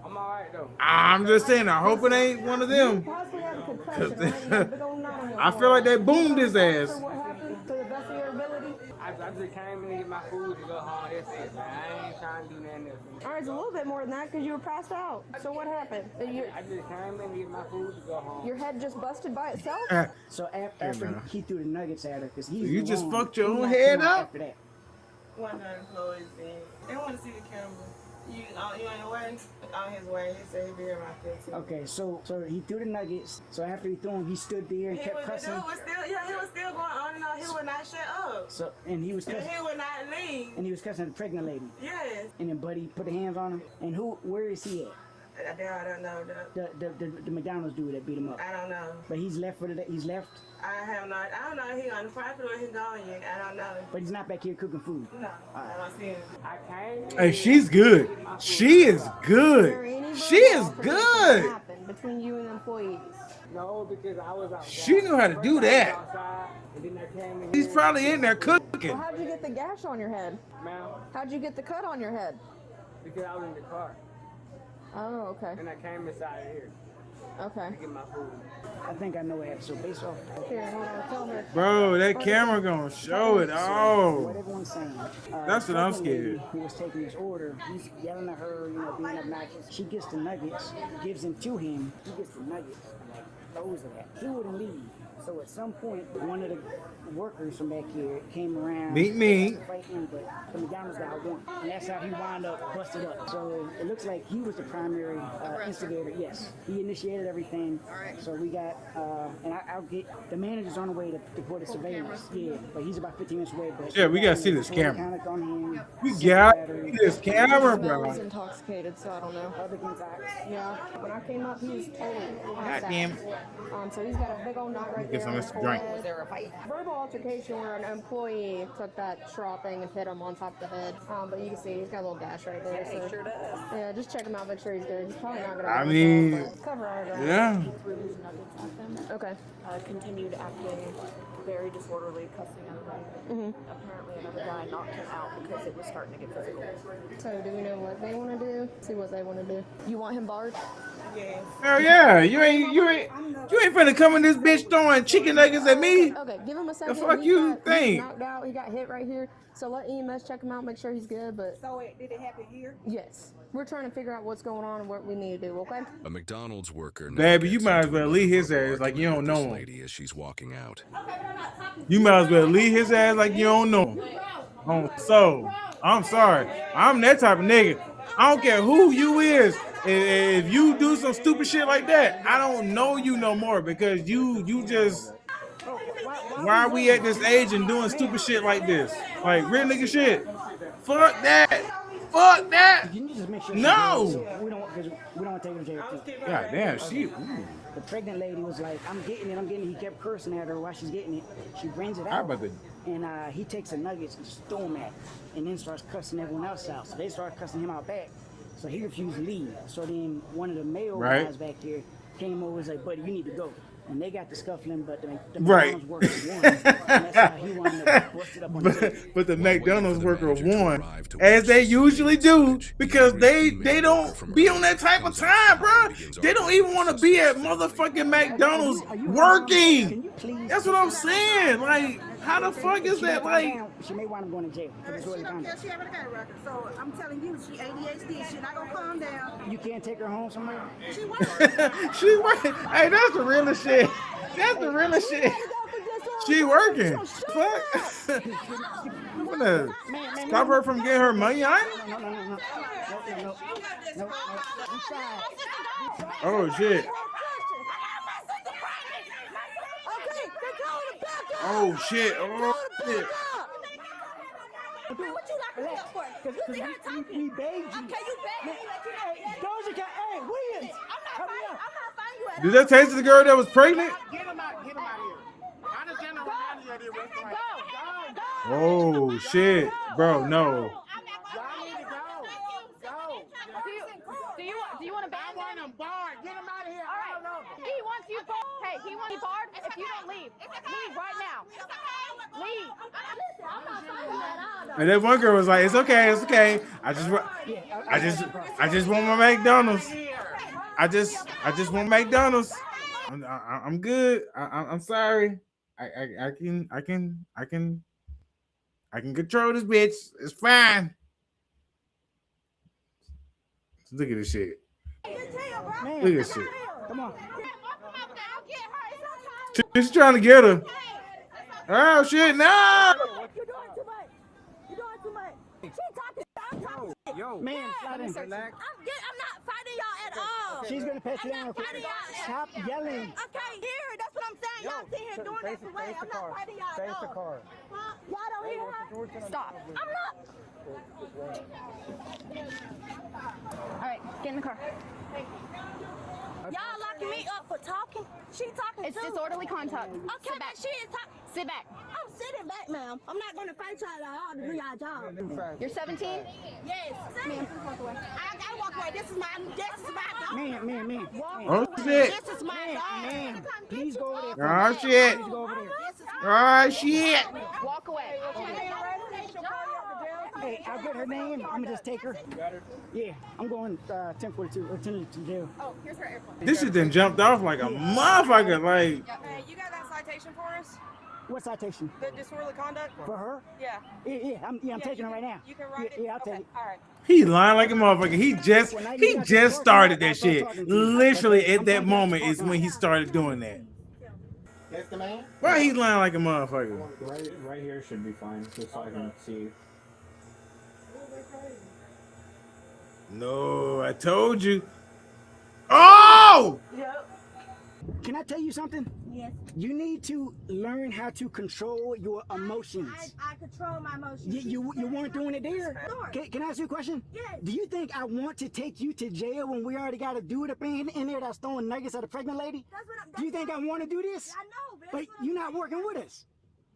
I'm alright though. I'm just saying. I hope it ain't one of them. Possibly have a concussion, right? You got a big old knot on your I feel like they boomed his ass. So what happened to the best of your ability? I just came in to get my food to go home. That's it, man. I ain't trying to do nothing else. All right, it's a little bit more than that because you were passed out. So what happened? I just came in to get my food to go home. Your head just busted by itself? So after he threw the nuggets at her, because he's You the just one fucked your who own knocked head him out up? After that. One of the employees did. They want to see the camera. You on your way? On his way. He said he'd be here around 15. Okay, so he threw the nuggets. So after he threw them, he stood there and kept The cussing. dude was still, he was still going on and on. He would not shut up. So and he was And cussing. he would not leave. And he was cussing the pregnant lady. Yes. And then Buddy put the hands on him. And where is he at? I don't know. The McDonald's dude that beat him up. I don't know. But he's left for the day. He's left. I have not. I don't know if he on the property or he gone yet. I don't know. But he's not back here cooking food. No, I don't see him. I came. Hey, she's good. She is good. She is good. Happened between you and the employees? No, because I was outside. She knew how to do that. Outside, and then I came in He's here. probably in there Well, cooking. how'd you get the gash on your head? Ma'am, How'd you get the cut on your head? because I was in the car. Oh, okay. And I came inside here Okay. to get my food. I think I know what happened. So based off Here, hold on. Tell her. Bro, that camera gonna show it what all. everyone's saying. That's what I'm the lady scared. Who was taking his order? He's yelling at her, being obnoxious. She gets the nuggets, gives them to him. He gets the nuggets, and throws it at. He wouldn't leave. So at some point, one of the workers from back here came around. Beat me. to fight him, but the McDonald's guy won, and that's how he wound up busted up. So it looks like he was the primary instigator. Yes, he initiated everything. So we got, and I'll get the manager's on the way to put the surveillance. Yeah, but he's about 15 minutes away. But Yeah, we gotta see this camera. Mechanic on him, We six got batteries. this camera, I bro. was intoxicated, so I don't know. Public intox. Yeah. When I came up, he was totally passed Goddamn. out. So he's got a big old knot right Get there. some on of his this drink. forehead. There a fight? Verbal altercation where an employee took that straw thing and hit him on top of the head. But you can see he's got a little gash right there. So. Sure does. Yeah, just check him out, make sure he's good. He's probably not gonna. I go mean, himself, but cover our ground. yeah. He threw his nuggets at them. Okay. Continued acting very disorderly, cussing everybody. Apparently another guy knocked him out because it was starting to get physical. So do we know what they want to do? See what they want to do. You want him barred? Yes. Hell yeah. You ain't finna come in this bitch throwing chicken nuggets at me. Okay, give him a second. fuck He's you got- think? He's knocked out. He got hit right here. So let EMS check him out, make sure he's good. But So did it happen here? yes. We're trying to figure out what's going on and what we need to do, okay? A McDonald's worker. Baby, you might as well leave his ass like you don't know him. Lady as she's walking out. You might as well leave his ass like you don't know him. So, I'm sorry. I'm that type of nigga. I don't care who you is. If you do some stupid shit like that, I don't know you no more because you just. Why are we at this age and doing stupid shit like this? Like real nigga shit. Fuck that. Fuck that. No. We don't want to take her to jail. God damn, she. The pregnant lady was like, I'm getting it. He kept cursing at her while she's getting it. She brings it out. And he takes the nuggets and just throw them at her. And then starts cussing everyone else out. So they start cussing him out back. So he refused to leave. So then one of the male guys back here came over and was like, buddy, you need to go. And they got the scuffling, but the McDonald's worker won. And that's how he won the busted up on but the McDonald's worker won, as they usually do, because they don't be on that type of time, bro. They don't even want to be at motherfucking McDonald's working. That's what I'm saying. Like, how the fuck is that? Like, she may wind up going to jail. She don't care. She already got a record. So I'm telling you, she ADHD. She's not gonna calm down. You can't take her home somewhere. She won't. She working. Hey, that's the realest shit. That's the realest shit. She working. Fuck. I'm gonna stop her from getting her money on. No. Oh shit. Oh shit. Oh shit. What you locking me up for? Because you see her talking. We begged you. Okay, you begged me. Doja Cat, hey, Williams. I'm not fighting you at all. Did that taste of the girl that was pregnant? Get him out here. I understand the reality of this restaurant. Oh shit, bro, no. Do you want to ban him? I want him barred. Get him out of here. All right. He wants you barred. Hey, he wants you barred. If you don't leave, leave right now. Leave. Listen, I'm not fighting you at all. And that one girl was like, "It's okay, it's okay. I just want my McDonald's. I just want McDonald's. I'm good. I'm sorry. I can control this bitch. It's fine." Look at this shit. Man, Look at this shit. come on. She's trying to get her. Oh shit, no! You're doing too much. You're doing too much. She talking. I'm talking. Yo, man, I'm not fighting y'all at all. She's gonna pat you down. Stop yelling. Okay, here. That's what I'm saying. Y'all sit here doing that for way. I'm not fighting y'all at all. Y'all don't hear her? Stop. I'm not. All right, get in the car. Y'all locking me up for talking? She talking It's too. disorderly conduct. Okay, Sit back. then she is talking. Sit back. I'm sitting back, ma'am. I'm not going to fight y'all at all to do y'all job. You're 17? Yes. Ma'am, please walk away. I gotta walk away. This is my dog. Man. Oh shit. This is my dog. Man, please go over there. Oh shit. Please go over there. Oh shit. Walk away. Hey, I'll get her name. I'm gonna just take her. You got her? Yeah, I'm going 1042 or 10 to jail. Oh, here's her airplane. This shit then jumped off like a motherfucker. Like, Hey, you got that citation for us? What citation? The disorderly conduct? For her? Yeah. Yeah, I'm taking her right now. You can write it? Yeah, I'll take it. All right. he lying like a motherfucker. He just started that shit. Literally at that moment is when he started doing that. That's the man? Why he lying like a motherfucker? Right here should be fine, just so I can see. No, I told you. Oh! Can I tell you something? Yes. You need to learn how to control your emotions. I control my emotions. You weren't doing it there. Sure. Can I ask you a question? Yes. Do you think I want to take you to jail when we already got a dude up in there that's throwing nuggets at a pregnant lady? Do you think I want to do this? I know, But you're not working with us.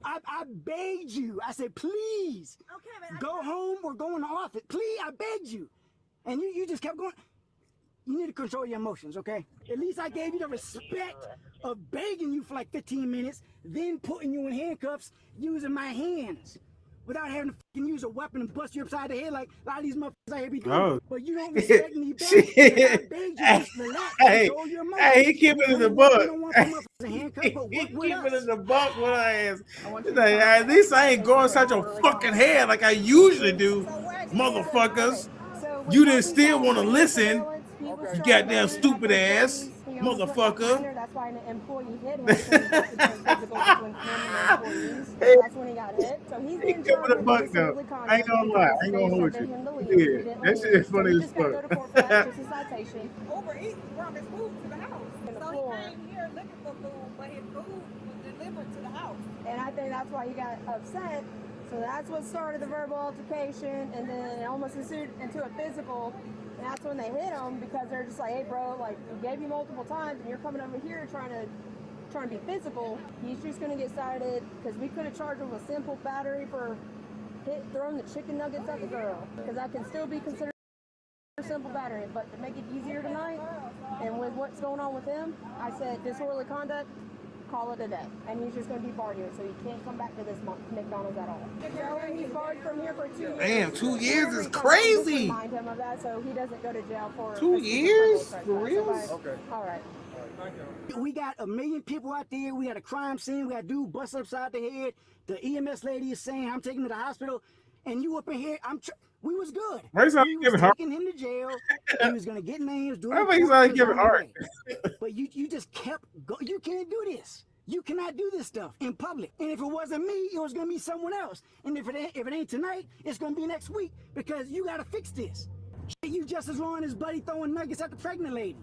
I begged you. I said, please, go home or go in the office. Please, I begged you. And you just kept going. You need to control your emotions, okay? At least I gave you the respect of begging you for like 15 minutes, then putting you in handcuffs, using my hands, without having to fucking use a weapon and bust you upside the head like a lot of these motherfuckers out here be doing. Oh. But you don't respect me back. Shit. I begged you to relax, Hey, control your emotions. hey, he keeping it in the You buck. don't want them motherfuckers in handcuffs, but He work with keeping us. in the buck with her ass. He's like, at least I ain't going such a fucking head like I usually do, motherfuckers. So You didn't still want to listen. You goddamn stupid ass motherfucker. That's why an employee hit him. So he got to turn physical between him and the employees. That's when he got hit. So he's being charged with disorderly conduct. I ain't gonna lie. I ain't gonna hold you. Yeah, that shit is funny as fuck. Go to court for that, just a citation. Uber Eats brought his food to the house. So he came here looking for food, but his food was delivered to the house. And I think that's why he got upset. So that's what started the verbal altercation, and then it almost ensued into a physical. And that's when they hit him because they're just like, hey, bro, like we gave you multiple times, and you're coming over here trying to be physical. He's just gonna get cited because we could have charged him with simple battery for throwing the chicken nuggets at the girl, because that can still be considered simple battery. But to make it easier tonight, and with what's going on with him, I said disorderly conduct. Call it a day, and he's just going to be barred here, so he can't come back to this McDonald's at all. He's barred from here for 2 years. Damn, 2 years is crazy. Remind him of that, so he doesn't go to jail for 2 years for real. Okay. All right. We got a million people out there. We got a crime scene. We got a dude bust upside the head. The EMS lady is saying, I'm taking him to the hospital. And you up in here, we was good. Why is that we giving was heart? taking him to jail. He was gonna get names. Why is that giving heart? But you just kept going. You can't do this. You cannot do this stuff in public. And if it wasn't me, it was gonna be someone else. And if it ain't tonight, it's gonna be next week, because you gotta fix this. You just as wrong as Buddy throwing nuggets at the pregnant lady.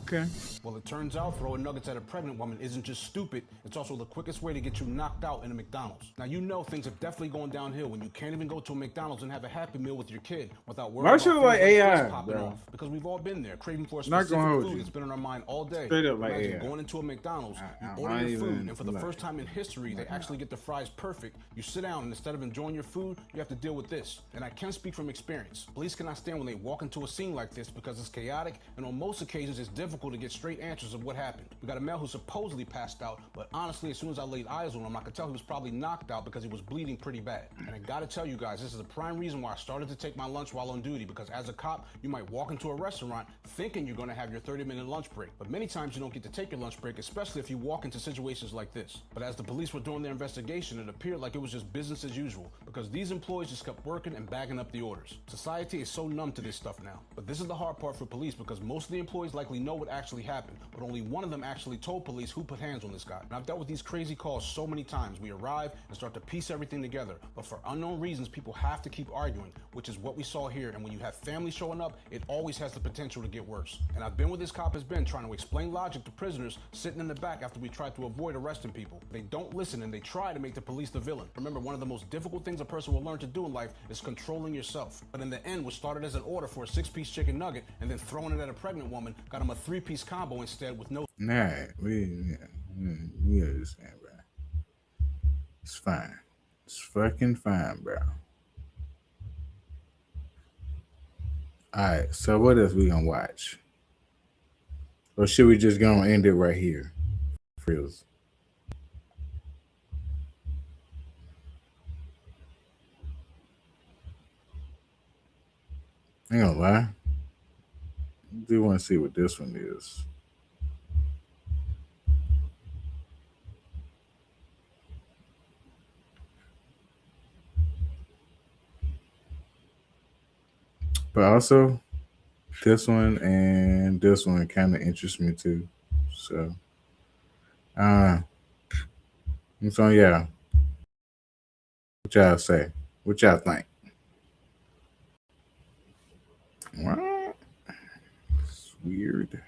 Okay. Well, it turns out throwing nuggets at a pregnant woman isn't just stupid, it's also the quickest way to get you knocked out in a McDonald's. Now, you know things have definitely gone downhill when you can't even go to a McDonald's and have a Happy Meal with your kid without worrying about shit like AI, popping bro. off. Because we've all been there, craving for a Not specific gonna hold food you. that's been on our mind all day. Straight up like Imagine AI. going into a McDonald's, you I order your even food, and for the like- first time in history, they actually get the fries perfect. You sit down, and instead of enjoying your food, you have to deal with this. And I can speak from experience. Police cannot stand when they walk into a scene like this because it's chaotic, and on most occasions, it's difficult to get straight answers of what happened. We got a male who supposedly passed out, but honestly, as soon as I laid eyes on him, I could tell he was probably knocked out because he was bleeding pretty bad. And I gotta tell you guys, this is the prime reason why I started to take my lunch while on duty, because as a cop, you might walk into a restaurant thinking you're gonna have your 30-minute lunch break, but many times you don't get to take your lunch break, especially if you walk into situations like this. But as the police were doing their investigation, it appeared like it was just business as usual, because these employees just kept working and bagging up the orders. Society is so numb to this stuff now. But this is the hard part for police, because most of the employees likely know what actually happened, but only one of them actually told police who put hands on this guy. And I've dealt with these crazy calls so many times. We arrive and start to piece everything together, but for unknown reasons, people have to keep arguing, which is what we saw here. And when you have family showing up, it always has the potential to get worse. And I've been where this cop has been, trying to explain logic to prisoners sitting in the back after we tried to avoid arresting people. They don't listen, and they try to make the police the villain. Remember, one of the most difficult things a person will learn to do in life is controlling yourself. But in the end, what started as an order for a 6-piece chicken nugget and then throwing it at a pregnant woman got him a 3-piece combo instead with no. Nah, we understand, bro. It's fine. It's fucking fine, bro. Alright, so what else we gonna watch? Or should we just gonna end it right here? Frills. I ain't gonna lie. I do want to see what this one is. But also, this one and this one kind of interest me too. So, so yeah. What y'all say? What y'all think? What? It's weird.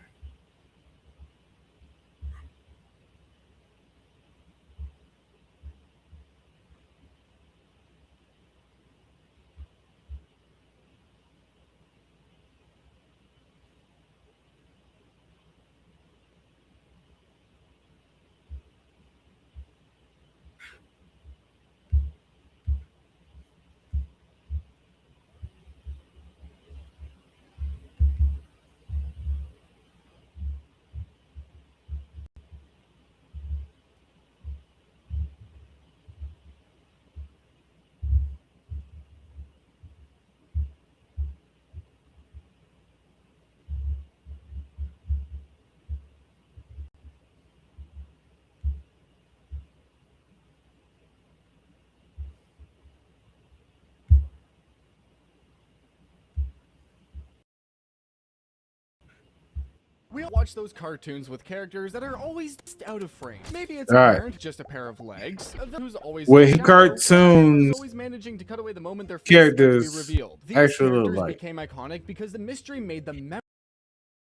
watch those cartoons with characters that are always just out of frame. Maybe it's All a right. parent, just a pair of legs, a villain who's always What in the shadows, cartoons who's always managing to cut away the moment their face starts to be characters revealed. These actually look characters like? became iconic because the mystery made them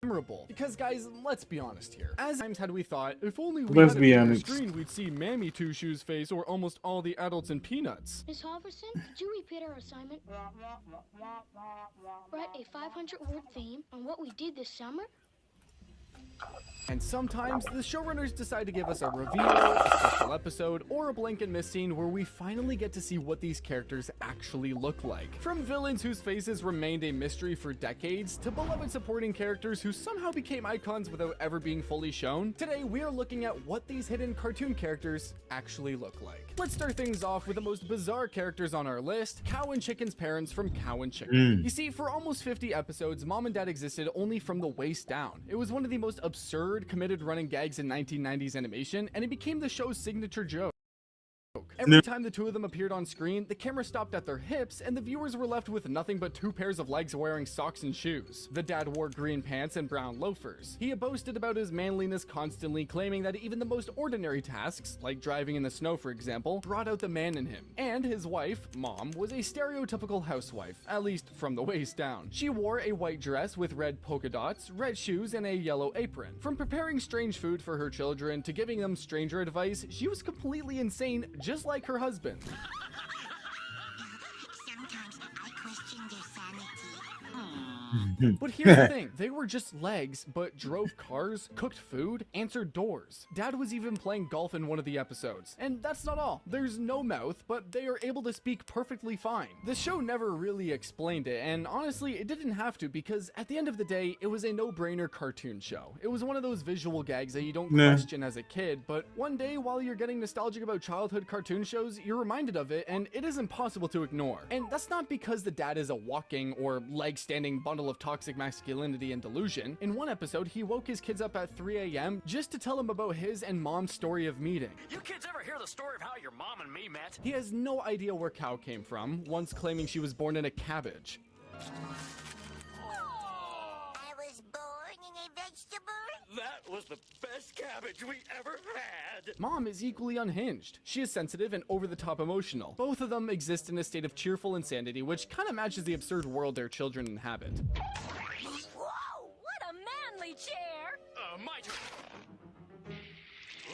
memorable. Because guys, let's be honest here. As times had we thought, if only we Let's had be a bigger honest. screen, we'd see Mammy Two Shoes face or almost all the adults in Peanuts. Miss Halverson, could you repeat our assignment? Write a 500-word theme on what we did this summer. And sometimes the showrunners decide to give us a reveal, a special episode, or a blink and miss scene where we finally get to see what these characters actually look like. From villains whose faces remained a mystery for decades, to beloved supporting characters who somehow became icons without ever being fully shown, today we are looking at what these hidden cartoon characters actually look like. Let's start things off with the most bizarre characters on our list, Cow and Chicken's parents from Cow and Chicken. You see, for almost 50 episodes, Mom and Dad existed only from the waist down. It was one of the most absurd, committed running gags in 1990s animation, and it became the show's signature joke. Every time the two of them appeared on screen, the camera stopped at their hips, and the viewers were left with nothing but two pairs of legs wearing socks and shoes. The dad wore green pants and brown loafers. He boasted about his manliness constantly, claiming that even the most ordinary tasks, like driving in the snow for example, brought out the man in him. And his wife, Mom, was a stereotypical housewife, at least from the waist down. She wore a white dress with red polka dots, red shoes, and a yellow apron. From preparing strange food for her children to giving them stranger advice, she was completely insane, just like her husband. Sometimes I question their sanity. But here's the thing, they were just legs, but drove cars, cooked food, answered doors. Dad was even playing golf in one of the episodes. And that's not all. There's no mouth, but they are able to speak perfectly fine. The show never really explained it, and honestly, it didn't have to, because at the end of the day, it was a no-brainer cartoon show. It was one of those visual gags that you don't question as a kid, but one day while you're getting nostalgic about childhood cartoon shows, you're reminded of it, and it is impossible to ignore. And that's not because the dad is a walking or leg-standing bundle of toxic masculinity and delusion. In one episode, he woke his kids up at 3 a.m. just to tell them about his and Mom's story of meeting. You kids ever hear the story of how your mom and me met? He has no idea where Cow came from, once claiming she was born in a cabbage. I was born in a vegetable? That was the best cabbage we ever had! Mom is equally unhinged. She is sensitive and over-the-top emotional. Both of them exist in a state of cheerful insanity, which kind of matches the absurd world their children inhabit. Whoa! What a manly chair! My turn.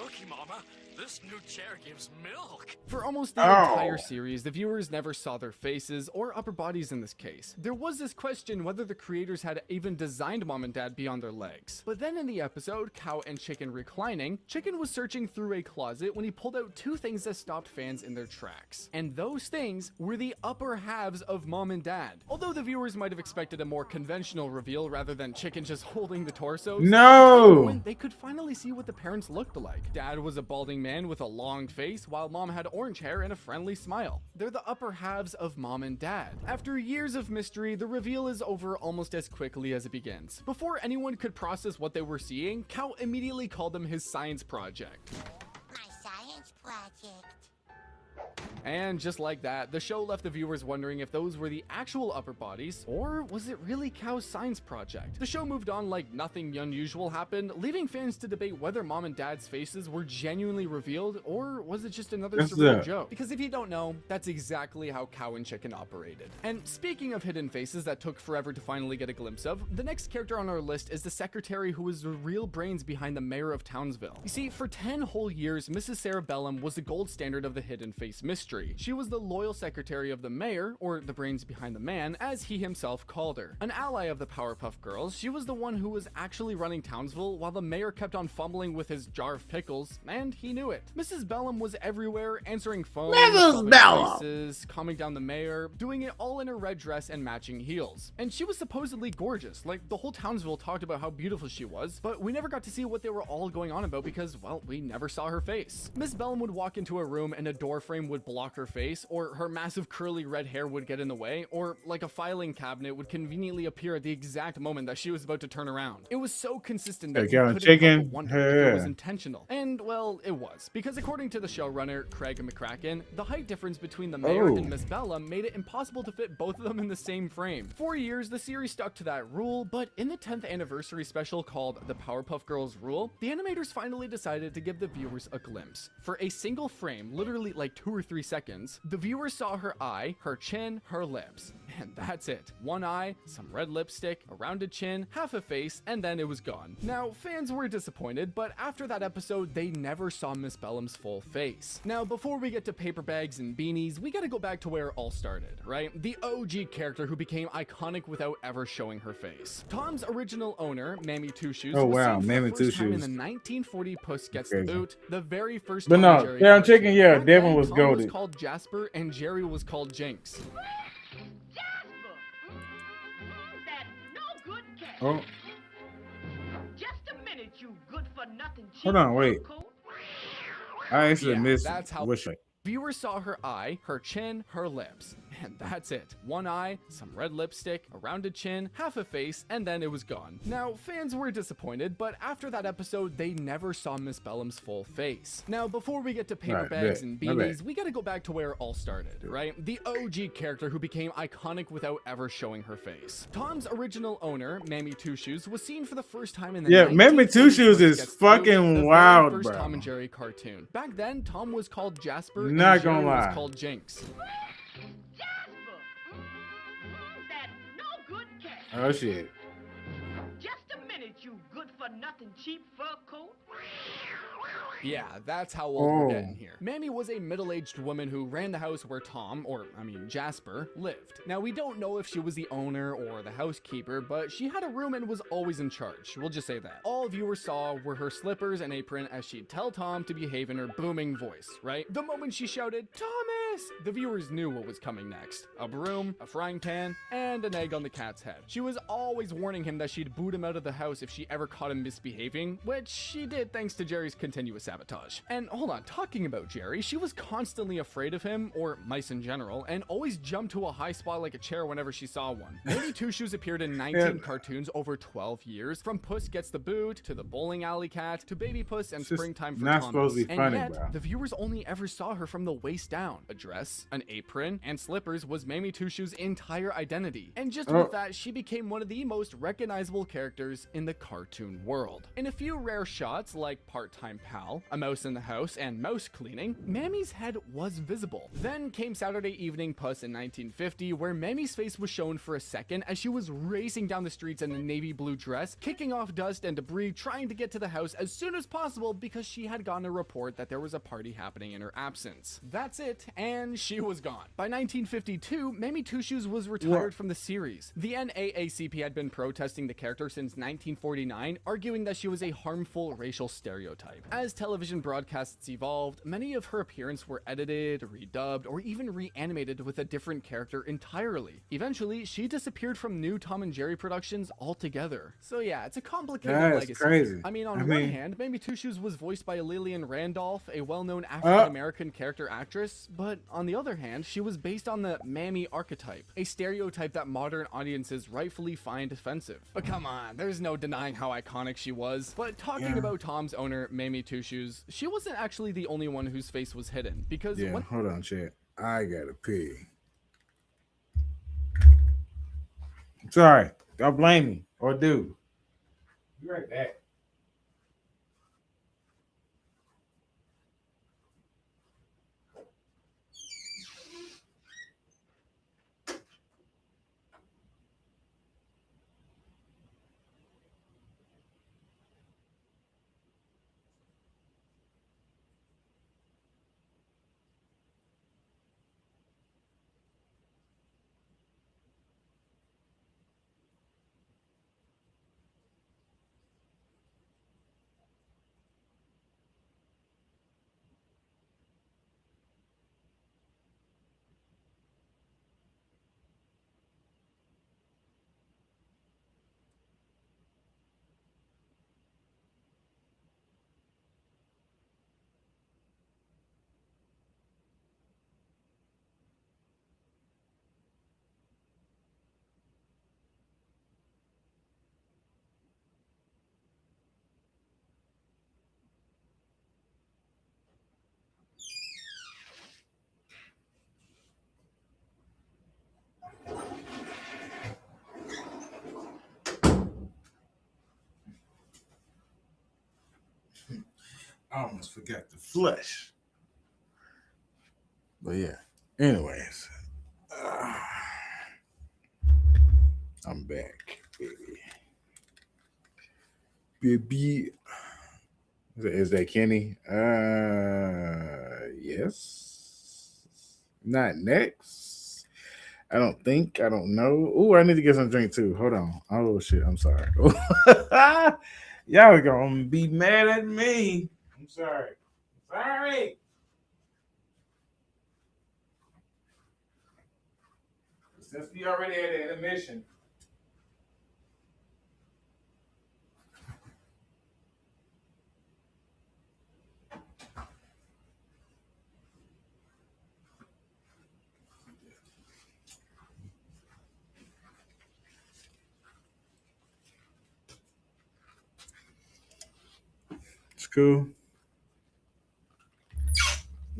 Looky, Mama, this new chair gives milk. For almost the entire series, the viewers never saw their faces, or upper bodies in this case. There was this question whether the creators had even designed Mom and Dad beyond their legs. But then in the episode, Cow and Chicken reclining, Chicken was searching through a closet when he pulled out two things that stopped fans in their tracks. And those things were the upper halves of Mom and Dad. Although the viewers might have expected a more conventional reveal rather than Chicken just holding the torsos, when they could finally see what the parents looked like. Dad was a balding man with a long face, while Mom had orange hair and a friendly smile. They're the upper halves of Mom and Dad. After years of mystery, the reveal is over almost as quickly as it begins. Before anyone could process what they were seeing, Cow immediately called them his science project. My science project. And just like that, the show left the viewers wondering if those were the actual upper bodies, or was it really Cow's science project? The show moved on like nothing unusual happened, leaving fans to debate whether Mom and Dad's faces were genuinely revealed, or was it just another surreal joke? Because if you don't know, that's exactly how Cow and Chicken operated. And speaking of hidden faces that took forever to finally get a glimpse of, the next character on our list is the secretary who was the real brains behind the mayor of Townsville. You see, for 10 whole years, Mrs. Sarah Bellum was the gold standard of the hidden face mystery. She was the loyal secretary of the mayor, or the brains behind the man, as he himself called her. An ally of the Powerpuff Girls, she was the one who was actually running Townsville while the mayor kept on fumbling with his jar of pickles, and he knew it. Mrs. Bellum was everywhere, answering phones, Mrs. Bellum! faces, calming down the mayor, doing it all in her red dress and matching heels. And she was supposedly gorgeous, like the whole Townsville talked about how beautiful she was, but we never got to see what they were all going on about because, well, we never saw her face. Miss Bellum would walk into a room and a door frame would block block her face, or her massive curly red hair would get in the way, or like a filing cabinet would conveniently appear at the exact moment that she was about to turn around. It was so consistent that Hey, you Count couldn't help Chicken. but wonder if it was Yeah. intentional. And well, it was, because according to the showrunner Craig McCracken, the height difference between the mayor and Miss Bellum made it impossible to fit both of them in the same frame. For years, the series stuck to that rule, but in the 10th anniversary special called The Powerpuff Girls Rule, the animators finally decided to give the viewers a glimpse. For a single frame, literally like 2 or 3 seconds, the viewers saw her eye, her chin, her lips. And that's it. One eye, some red lipstick, a rounded chin, half a face, and then it was gone. Now, fans were disappointed, but after that episode, they never saw Miss Bellum's full face. Now, before we get to paper bags and beanies, we gotta go back to where it all started, right? The OG character who became iconic without ever showing her face. Tom's original owner, Mammy Two Shoes, Oh, was wow, seen for Mammy the Two first time in Shoes. the 1940 Puss Gets Crazy. the Boot, the very first But Tom no, and Jerry Count cartoon. Chicken, yeah, Back Devin then, was Tom goated. called Jasper and Jerry was called Jinx. Oh, Just a minute, you good for nothing cheap. hold on, wait. I actually Yeah, missed. that's how Wish I. viewers saw her eye, her chin, her lips. And that's it. One eye, some red lipstick, a rounded chin, half a face, and then it was gone. Now, fans were disappointed, but after that episode, they never saw Miss Bellum's full face. Now, before we get to paper Right, bags bet. and My bad. beanies, we gotta go back to where it all started, right? The OG character who became iconic without ever showing her face. Tom's original owner, Mammy Two Shoes, was seen for the first time in the Yeah, Mammy 1940 Two Shoes Puss is Gets the Boot, fucking the very wild, first bro. Tom and Jerry cartoon. Back then, Tom was called Jasper, Not and Jerry gonna lie. was called Jinx. Oh shit. Just a minute, you good for nothing cheap fur coat. Yeah, that's how old we're getting here. Mammy was a middle-aged woman who ran the house where Tom, or I mean Jasper, lived. Now, we don't know if she was the owner or the housekeeper, but she had a room and was always in charge. We'll just say that. All viewers saw were her slippers and apron as she'd tell Tom to behave in her booming voice, right? The moment she shouted, "Thomas!" the viewers knew what was coming next. A broom, a frying pan, and an egg on the cat's head. She was always warning him that she'd boot him out of the house if she ever caught him misbehaving, which she did thanks to Jerry's continuous sabotage. And hold on, talking about Jerry, she was constantly afraid of him, or mice in general, and always jumped to a high spot like a chair whenever she saw one. Mammy Two Shoes appeared in 19 cartoons over 12 years, from Puss Gets the Boot, to the Bowling Alley Cat, to Baby Puss and It's just Springtime for not Thomas. supposed to be And funny, yet, bro. the viewers only ever saw her from the waist down. A dress, an apron, and slippers was Mammy Two Shoes' entire identity. And just Oh. with that, she became one of the most recognizable characters in the cartoon world. In a few rare shots, like Part-Time Pal, A Mouse in the House, and Mouse Cleaning, Mammy's head was visible. Then came Saturday Evening Puss in 1950, where Mammy's face was shown for a second as she was racing down the streets in a navy blue dress, kicking off dust and debris, trying to get to the house as soon as possible because she had gotten a report that there was a party happening in her absence. That's it, and she was gone. By 1952, Mammy Two Shoes was retired from the series. The NAACP had been protesting the character since 1949, arguing that she was a harmful racial stereotype. As television broadcasts evolved, many of her appearances were edited, redubbed, or even reanimated with a different character entirely. Eventually, she disappeared from new Tom and Jerry productions altogether. So yeah, it's a complicated That's legacy. crazy. I mean, on I one mean- hand, Mammy Two Shoes was voiced by Lillian Randolph, a well-known African-American character actress, but on the other hand, she was based on the Mammy archetype, a stereotype that modern audiences rightfully find offensive. But come on, there's no denying how iconic she was. But talking Yeah. about Tom's owner, Mammy Two Shoes, she wasn't actually the only one whose face was hidden, because Yeah, when hold on, chat. I gotta pee. Sorry, don't blame me or do. Be right back. I almost forgot to flush. But yeah. Anyways. I'm back, baby. Baby. Is that Kenny? Yes. Not next. I don't think. I don't know. Oh, I need to get some drink too. Hold on. Oh shit. I'm sorry. Y'all gonna be mad at me. I'm sorry. Sorry. Since we already had an intermission. It's cool.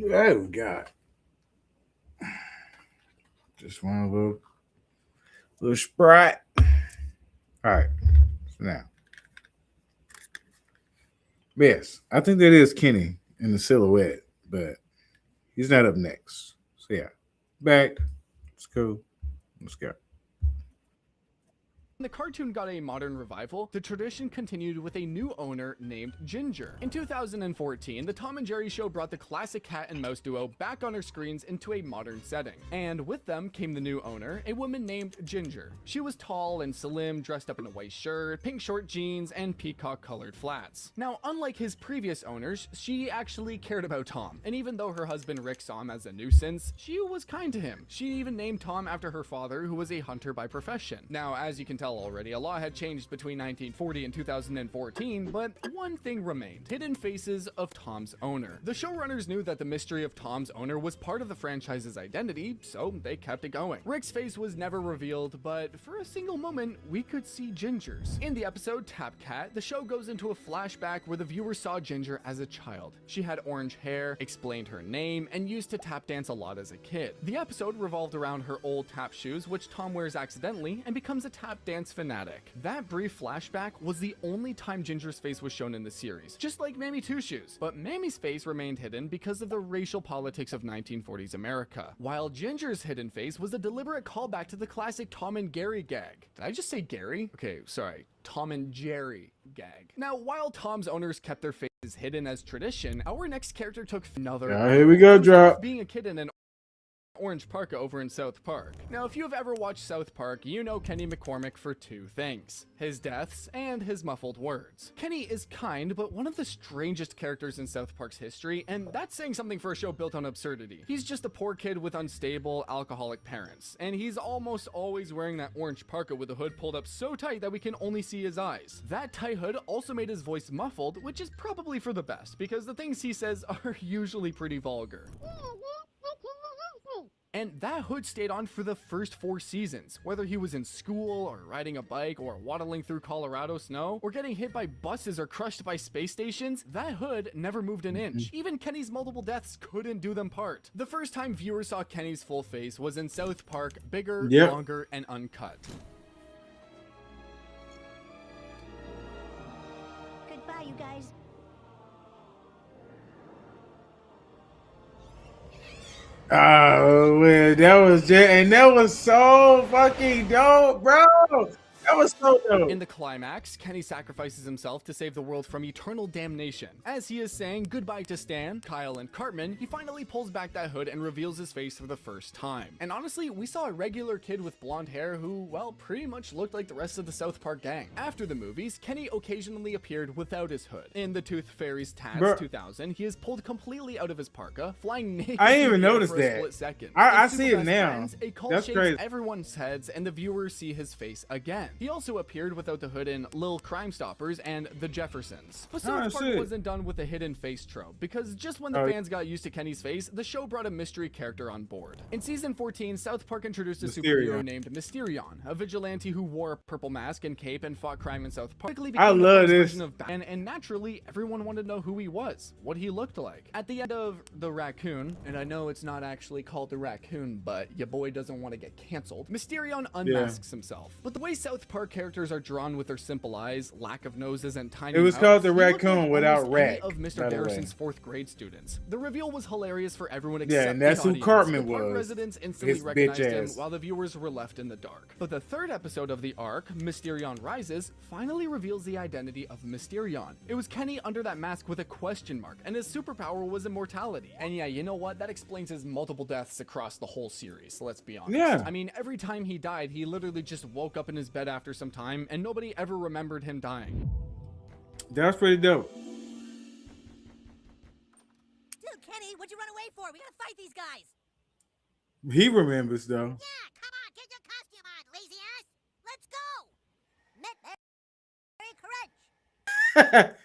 Oh God. Just one little Sprite. All right. So now. Yes, I think that is Kenny in the silhouette, but he's not up next. So yeah. Back. It's cool. Let's go. When the cartoon got a modern revival, the tradition continued with a new owner named Ginger. In 2014, the Tom and Jerry show brought the classic cat and mouse duo back on our screens into a modern setting. And with them came the new owner, a woman named Ginger. She was tall and slim, dressed up in a white shirt, pink short jeans, and peacock-colored flats. Now, unlike his previous owners, she actually cared about Tom. And even though her husband Rick saw him as a nuisance, she was kind to him. She even named Tom after her father, who was a hunter by profession. Now, as you can tell already, a lot had changed between 1940 and 2014, but one thing remained: hidden faces of Tom's owner. The showrunners knew that the mystery of Tom's owner was part of the franchise's identity, so they kept it going. Rick's face was never revealed, but for a single moment, we could see Ginger's. In the episode Tap Cat, the show goes into a flashback where the viewer saw Ginger as a child. She had orange hair, explained her name, and used to tap dance a lot as a kid. The episode revolved around her old tap shoes, which Tom wears accidentally, and becomes a tap dance fanatic. That brief flashback was the only time Ginger's face was shown in the series, just like Mammy Two Shoes, but Mammy's face remained hidden because of the racial politics of 1940s America, while Ginger's hidden face was a deliberate callback to the classic Tom and Gary gag. Did I just say Gary? Okay, sorry. Tom and Jerry gag. Now, while Tom's owners kept their faces hidden as tradition, our next character took another. Here we go, drop. Being a kid in an orange parka over in South Park. Now, if you have ever watched South Park, you know Kenny McCormick for two things: his deaths and his muffled words. Kenny is kind, but one of the strangest characters in South Park's history, and that's saying something for a show built on absurdity. He's just a poor kid with unstable, alcoholic parents, and he's almost always wearing that orange parka with the hood pulled up so tight that we can only see his eyes. That tight hood also made his voice muffled, which is probably for the best, because the things he says are usually pretty vulgar. And that hood stayed on for the first 4 seasons. Whether he was in school, or riding a bike, or waddling through Colorado snow, or getting hit by buses or crushed by space stations, that hood never moved an inch. Even Kenny's multiple deaths couldn't do them part. The first time viewers saw Kenny's full face was in South Park, Bigger, Longer, and Uncut. Goodbye, you guys. Oh man, that was so fucking dope, bro. That was so dope. In the climax, Kenny sacrifices himself to save the world from eternal damnation. As he is saying goodbye to Stan, Kyle, and Cartman, he finally pulls back that hood and reveals his face for the first time. And honestly, we saw a regular kid with blonde hair who, well, pretty much looked like the rest of the South Park gang. After the movies, Kenny occasionally appeared without his hood. In the Tooth Fairy's Taz 2000, he is pulled completely out of his parka, flying naked. I didn't even notice for a that. split second. I In see Super it Best now. Friends, a cult That's shakes crazy. everyone's heads, and the viewers see his face again. He also appeared without the hood in Lil Crime Stoppers and The Jeffersons. But South Park wasn't done with the hidden face trope, because just when the fans got used to Kenny's face, the show brought a mystery character on board. In season 14, South Park introduced a superhero named Mysterion, a vigilante who wore a purple mask and cape and fought crime in South Park. I love this. Version of Batman, and naturally, everyone wanted to know who he was, what he looked like. At the end of The Raccoon, and I know it's not actually called The Raccoon, but your boy doesn't want to get canceled, Mysterion unmasks himself. But the way South South Park characters are drawn with their simple eyes, lack of noses, and tiny It was mouths, called the he looked raccoon like without almost any rack, of Mr. by the way. Garrison's 4th grade students. The reveal was hilarious for everyone Yeah, except and that's the who audience. Cartman The park was. residents instantly His bitch recognized him, ass. while the viewers were left in the dark. But the 3rd episode of the arc, Mysterion Rises, finally reveals the identity of Mysterion. It was Kenny under that mask with a question mark, and his superpower was immortality. And yeah, you know what? That explains his multiple deaths across the whole series, let's be honest. Yeah. I mean, every time he died, he literally just woke up in his bed after some time, and nobody ever remembered him dying. That's pretty dope. Dude, Kenny, what'd you run away for? We gotta fight these guys. He remembers though. Yeah, come on, get your costume on, lazy ass. Let's go. Very Courage.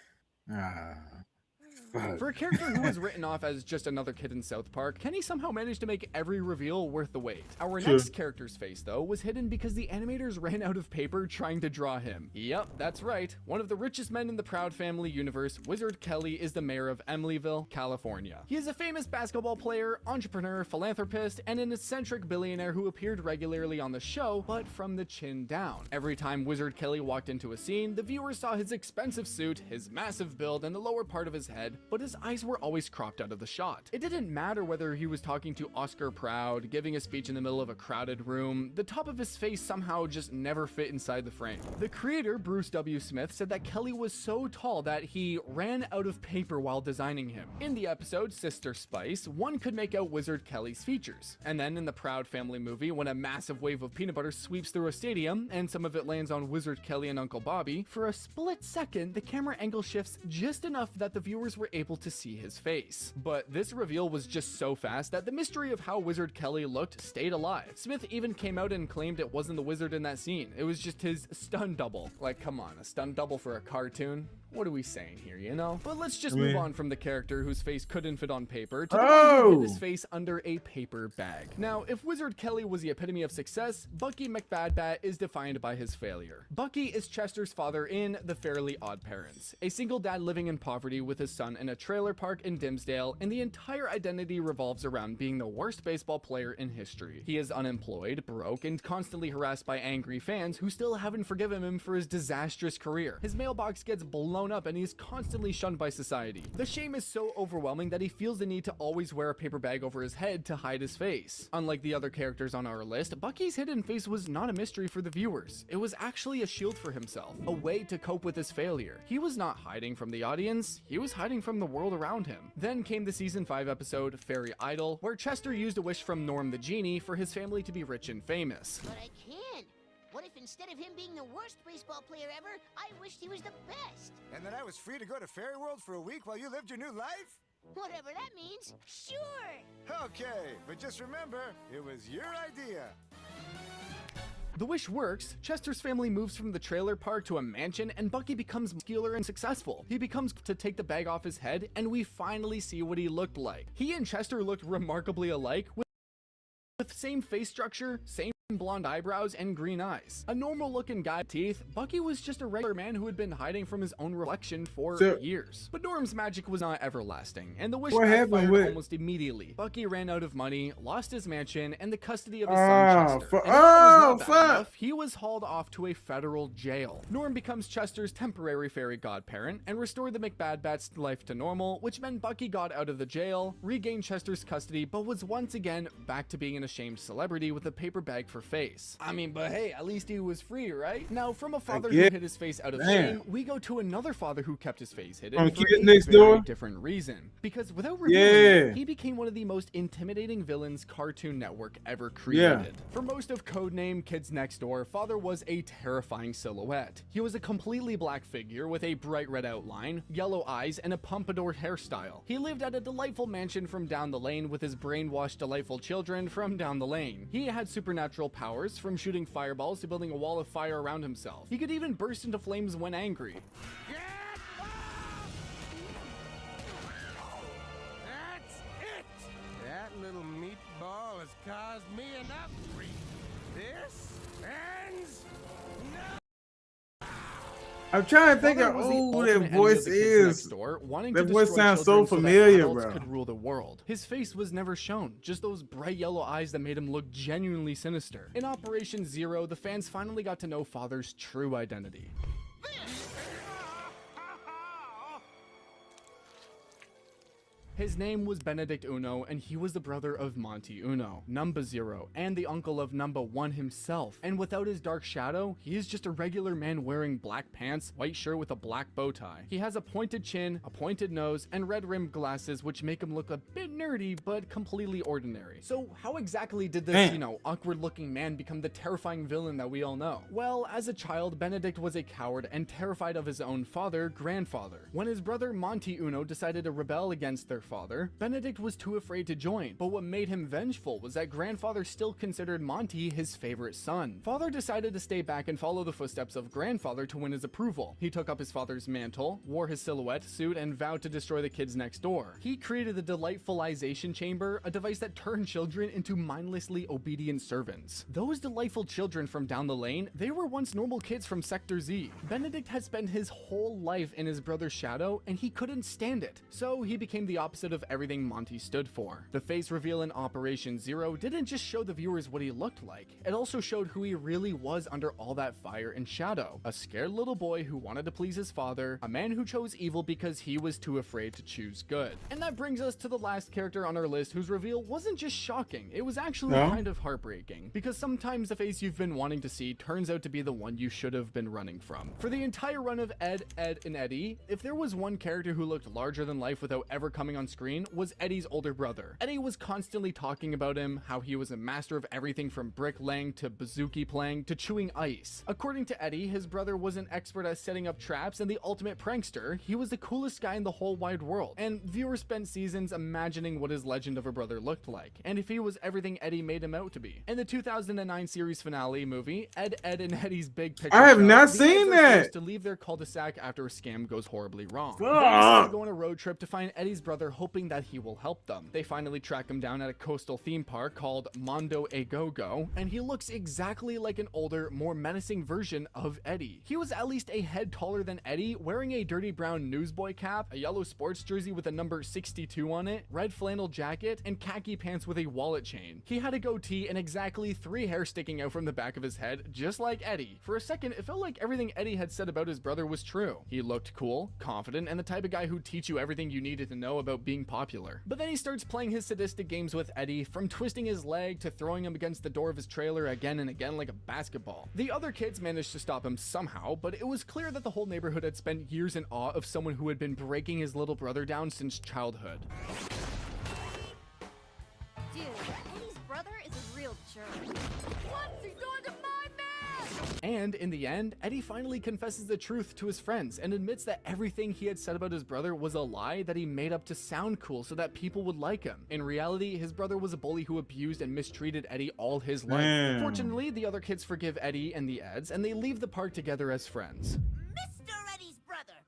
For a character who was written off as just another kid in South Park, Kenny somehow managed to make every reveal worth the wait. Our Sure. next character's face, though, was hidden because the animators ran out of paper trying to draw him. Yep, that's right. One of the richest men in the Proud Family universe, Wizard Kelly is the mayor of Emilyville, California. He is a famous basketball player, entrepreneur, philanthropist, and an eccentric billionaire who appeared regularly on the show, but from the chin down. Every time Wizard Kelly walked into a scene, the viewers saw his expensive suit, his massive build, and the lower part of his head, but his eyes were always cropped out of the shot. It didn't matter whether he was talking to Oscar Proud, giving a speech in the middle of a crowded room, the top of his face somehow just never fit inside the frame. The creator, Bruce W. Smith, said that Kelly was so tall that he ran out of paper while designing him. In the episode Sister Spice, one could make out Wizard Kelly's features. And then in the Proud Family movie, when a massive wave of peanut butter sweeps through a stadium, and some of it lands on Wizard Kelly and Uncle Bobby, for a split second, the camera angle shifts just enough that the viewers were able to see his face. But this reveal was just so fast that the mystery of how Wizard Kelly looked stayed alive. Smith even came out and claimed it wasn't the wizard in that scene. It was just his stunt double. Like, come on, a stunt double for a cartoon? What are we saying here, you know? But let's just move on from the character whose face couldn't fit on paper to the one who hid his face under a paper bag. Now, if Wizard Kelly was the epitome of success, Bucky McBadbat is defined by his failure. Bucky is Chester's father in The Fairly Odd Parents, a single dad living in poverty with his son in a trailer park in Dimsdale, and the entire identity revolves around being the worst baseball player in history. He is unemployed, broke, and constantly harassed by angry fans who still haven't forgiven him for his disastrous career. His mailbox gets blown up and he's constantly shunned by society. The shame is so overwhelming that he feels the need to always wear a paper bag over his head to hide his face. Unlike the other characters on our list, Bucky's hidden face was not a mystery for the viewers. It was actually a shield for himself, a way to cope with his failure. He was not hiding from the audience, he was hiding from the world around him. Then came the season 5 episode, Fairy Idol, where Chester used a wish from Norm the Genie for his family to be rich and famous. But I can't. What if instead of him being the worst baseball player ever, I wished he was the best? And then I was free to go to Fairy World for a week while you lived your new life? Whatever that means, sure. Okay, but just remember, it was your idea. The wish works, Chester's family moves from the trailer park to a mansion, and Bucky becomes muscular and successful. He becomes to take the bag off his head, and we finally see what he looked like. He and Chester looked remarkably alike, with same face structure, same blonde eyebrows, and green eyes. A normal looking guy with teeth, Bucky was just a regular man who had been hiding from his own reflection for years. But Norm's magic was not everlasting, and the wish backfired almost immediately. Bucky ran out of money, lost his mansion, and the custody of his son Chester. And if that was not bad enough, he was hauled off to a federal jail. Norm becomes Chester's temporary fairy godparent and restored the McBadbat's life to normal, which meant Bucky got out of the jail, regained Chester's custody, but was once again back to being an ashamed celebrity with a paper bag for face. I mean, but hey, at least he was free, right? Now, from a father who hid his face out of shame, we go to another father who kept his face hidden for a very different reason. Because without revealing it, he became one of the most intimidating villains Cartoon Network ever created. For most of Codename Kids Next Door, Father was a terrifying silhouette. He was a completely black figure with a bright red outline, yellow eyes, and a pompadour hairstyle. He lived at a delightful mansion from down the lane with his brainwashed delightful children from down the lane. He had supernatural powers, from shooting fireballs to building a wall of fire around himself. He could even burst into flames when angry. That's it! That little meatball has caused me enough grief. This ends now! I'm trying to think Father of was the who ultimate that enemy of voice the kids next is. door, wanting That to voice destroy sounds so children that familiar, adults bro. could rule the world. His face was never shown, just those bright yellow eyes that made him look genuinely sinister. In Operation Zero, the fans finally got to know Father's true identity. His name was Benedict Uno, and he was the brother of Monty Uno, Number Zero, and the uncle of Number One himself. And without his dark shadow, he is just a regular man wearing black pants, white shirt with a black bow tie. He has a pointed chin, a pointed nose, and red-rimmed glasses, which make him look a bit nerdy, but completely ordinary. So how exactly did this, awkward-looking man become the terrifying villain that we all know? Well, as a child, Benedict was a coward and terrified of his own father, grandfather. When his brother Monty Uno decided to rebel against their father, Benedict was too afraid to join, but what made him vengeful was that grandfather still considered Monty his favorite son. Father decided to stay back and follow the footsteps of grandfather to win his approval. He took up his father's mantle, wore his silhouette suit, and vowed to destroy the kids next door. He created the Delightfulization Chamber, a device that turned children into mindlessly obedient servants. Those delightful children from down the lane, they were once normal kids from Sector Z. Benedict had spent his whole life in his brother's shadow, and he couldn't stand it. So he became the opposite of everything Monty stood for. The face reveal in Operation Zero didn't just show the viewers what he looked like, it also showed who he really was under all that fire and shadow. A scared little boy who wanted to please his father, a man who chose evil because he was too afraid to choose good. And that brings us to the last character on our list whose reveal wasn't just shocking, it was actually kind of heartbreaking, because sometimes the face you've been wanting to see turns out to be the one you should have been running from. For the entire run of Ed, and Eddie, if there was one character who looked larger than life without ever coming on screen, was Eddie's older brother. Eddie was constantly talking about him, how he was a master of everything from bricklaying to bazooki playing to chewing ice. According to Eddie, his brother was an expert at setting up traps and the ultimate prankster. He was the coolest guy in the whole wide world, and viewers spent seasons imagining what his legend of a brother looked like, and if he was everything Eddie made him out to be. In the 2009 series finale movie, Ed, and Eddie's Big Picture I have show, not the seen Eds are that. forced to leave their cul-de-sac after a scam goes horribly wrong. Fuck. They decide to go on a road trip to find Eddie's brother, hoping that he will help them. They finally track him down at a coastal theme park called Mondo a Go-Go, and he looks exactly like an older, more menacing version of Eddie. He was at least a head taller than Eddie, wearing a dirty brown newsboy cap, a yellow sports jersey with a number 62 on it, red flannel jacket, and khaki pants with a wallet chain. He had a goatee and exactly 3 hairs sticking out from the back of his head, just like Eddie. For a second, it felt like everything Eddie had said about his brother was true. He looked cool, confident, and the type of guy who'd teach you everything you needed to know about being popular. But then he starts playing his sadistic games with Eddie, from twisting his leg to throwing him against the door of his trailer again and again like a basketball. The other kids managed to stop him somehow, but it was clear that the whole neighborhood had spent years in awe of someone who had been breaking his little brother down since childhood. Dude, Eddie's brother is a real jerk. What's he doing to my man? And in the end, Eddie finally confesses the truth to his friends and admits that everything he had said about his brother was a lie that he made up to sound cool so that people would like him. In reality, his brother was a bully who abused and mistreated Eddie all his life. Damn. Fortunately, the other kids forgive Eddie and the Eds, and they leave the park together as friends. Mr. Eddie's brother.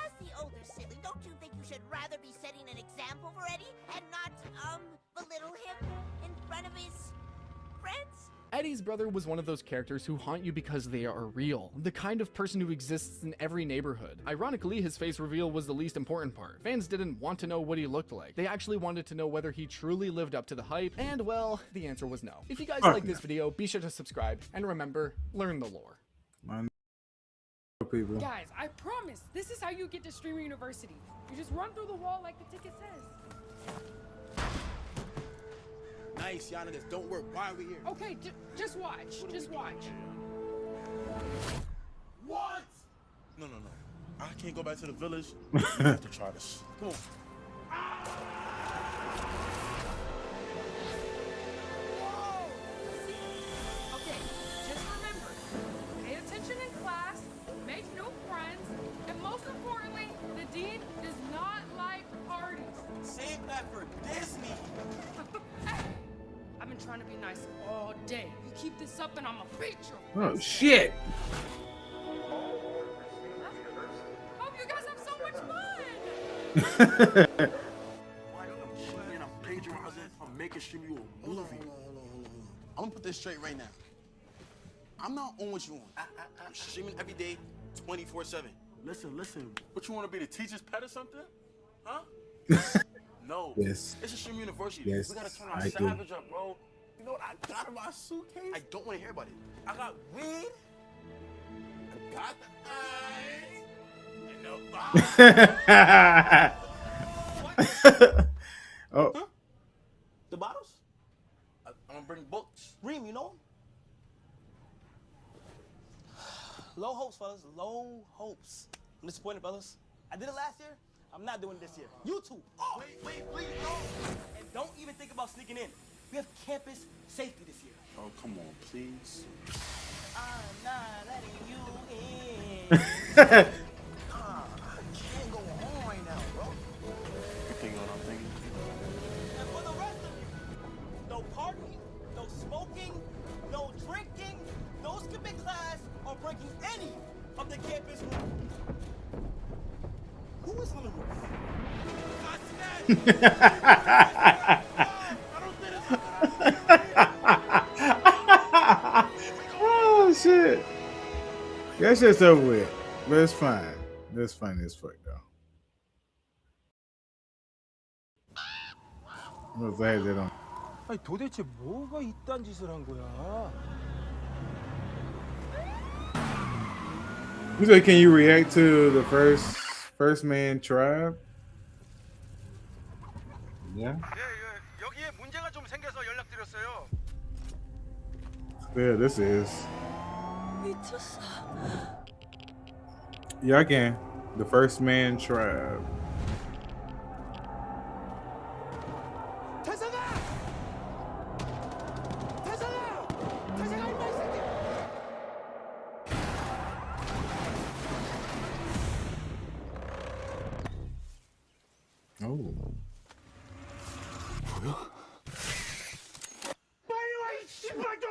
As the older sibling, don't you think you should rather be setting an example for Eddie and not, belittle him in front of his friends? Eddie's brother was one of those characters who haunt you because they are real, the kind of person who exists in every neighborhood. Ironically, his face reveal was the least important part. Fans didn't want to know what he looked like. They actually wanted to know whether he truly lived up to the hype, and well, the answer was no. If you guys like this video, be sure to subscribe, and remember, learn the lore. People. Guys, I promise, this is how you get to Streamer University. You just run through the wall like the ticket says. Nice, y'all niggas don't work. Why are we here? Okay, just watch. Just watch. What? No. I can't go back to the village. You have to try this. Come on. Okay, just remember, pay attention in class, make new friends, and most importantly, the dean does not like parties. Save that for Disney. Hey, I've been trying to be nice all day. You keep this up and I'ma beat you. Oh shit! Hope you guys have so much fun. I'm plagiarizing. I'm making sure you a movie. I'm gonna put this straight right now. I'm not on what you on. I'm streaming every day, 24/7. Listen. What you want to be, the teacher's pet or something? Huh? No. Yes. It's a stream university. Yes, We gotta turn our I do. savage up, bro. You know what I got in my suitcase? I don't want to hear about it. I got weed. I got the eyes. And the bottle. Oh. Huh? The bottles? I'm gonna bring books. Reem, you know? Low hopes, fellas. Low hopes. I'm disappointed, fellas. I did it last year. I'm not doing it this year. You too. Oh, wait, please, no. And don't even think about sneaking in. We have campus safety this year. Oh, come on, please. I'm not letting you in. I can't go home right now, bro. You thinking what I'm thinking? And for the rest of you, no partying, no smoking, no drinking, no skipping class, or breaking any of the campus rules. Who is on the roof? Oh shit. That shit's over with. But it's fine. That's funny as fuck though. What's that they don't 아니 도대체 뭐가 이딴 짓을 한 거야? You say, can you react to the first man tribe? Yeah. 여기에 문제가 좀 생겨서 연락드렸어요. Yeah, this is. 미쳤어. Yeah, I can. The first man tribe. Oh. 빨리 와, 이 씨발놈!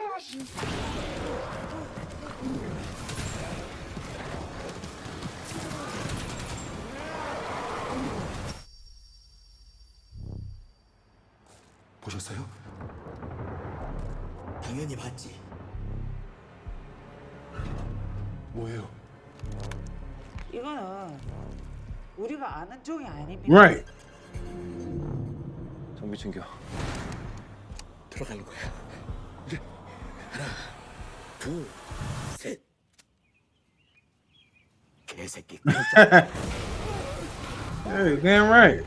보셨어요? 당연히 봤지. 뭐예요? 이거는 우리가 아는 쪽이 아닙니다. Right. 정비 챙겨. 들어가는 거야. 이제 하나, 둘, 셋. 개새끼. Hey, damn right.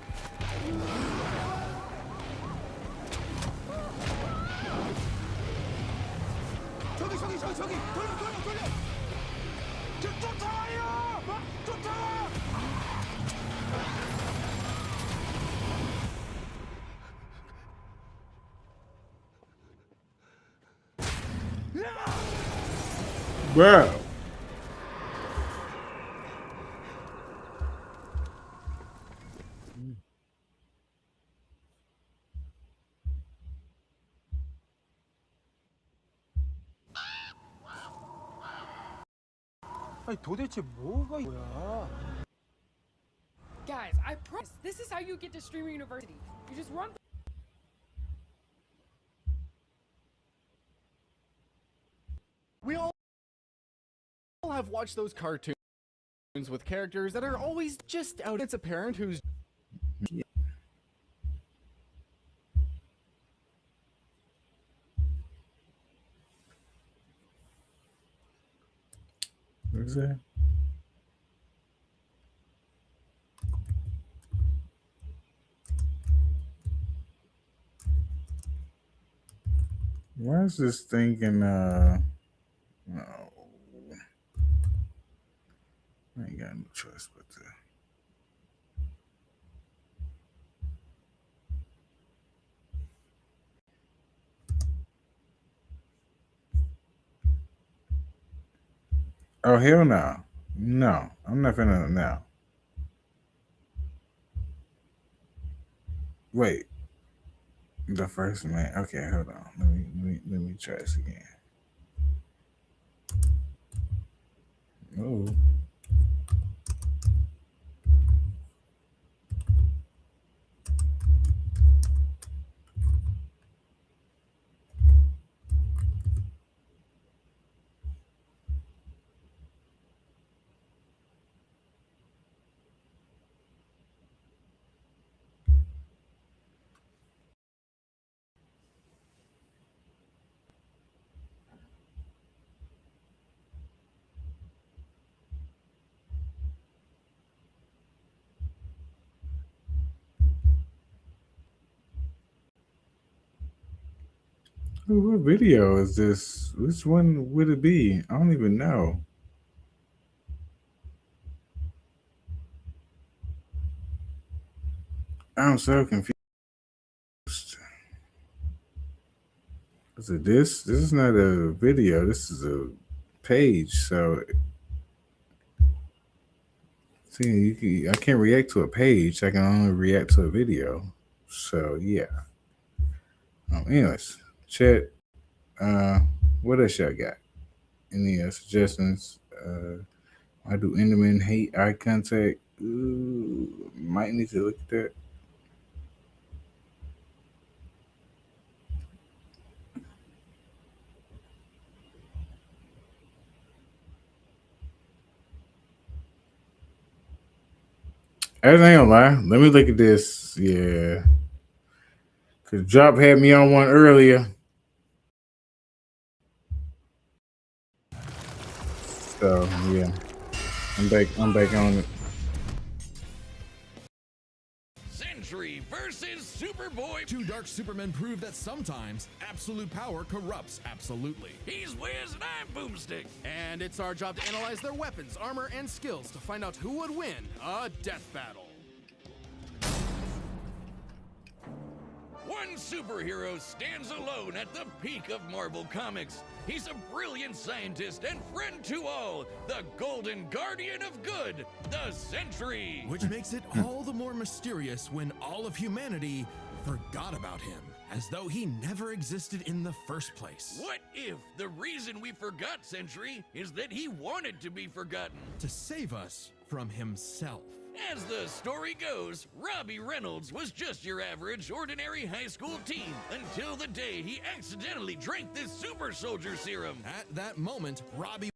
저기! 돌려! 쫓아와요! 쫓아와! Bro. 아니 도대체 뭐가 뭐야? Guys, I promise, this is how you get to Streamer University. You just run. We all have watched those cartoons with characters that are always just out. It's a parent who's What's that? Why is this thinking no. I ain't got no choice but to. Oh hell no. No, I'm not finna now. Wait. The first man. Okay, hold on. Let me try this again. Oh. What video is this? Which one would it be? I don't even know. I'm so confused. Is it this? This is not a video. This is a page. So, see, I can't react to a page. I can only react to a video. So, yeah. Anyways, chat. What else y'all got? Any suggestions? I do Enderman hate eye contact. Ooh, might need to look at that. I ain't gonna lie. Let me look at this. Yeah. Because Drop had me on one earlier. So, yeah. I'm back on it. Sentry versus Superboy. Two dark supermen prove that sometimes absolute power corrupts absolutely. He's Wiz and I'm Boomstick. And it's our job to analyze their weapons, armor, and skills to find out who would win a death battle. One superhero stands alone at the peak of Marvel Comics. He's a brilliant scientist and friend to all, the Golden Guardian of Good, the Sentry. Which makes it all the more mysterious when all of humanity forgot about him, as though he never existed in the first place. What if the reason we forgot Sentry is that he wanted to be forgotten? To save us from himself. As the story goes, Robbie Reynolds was just your average, ordinary high school teen until the day he accidentally drank this super soldier serum. At that moment, Robbie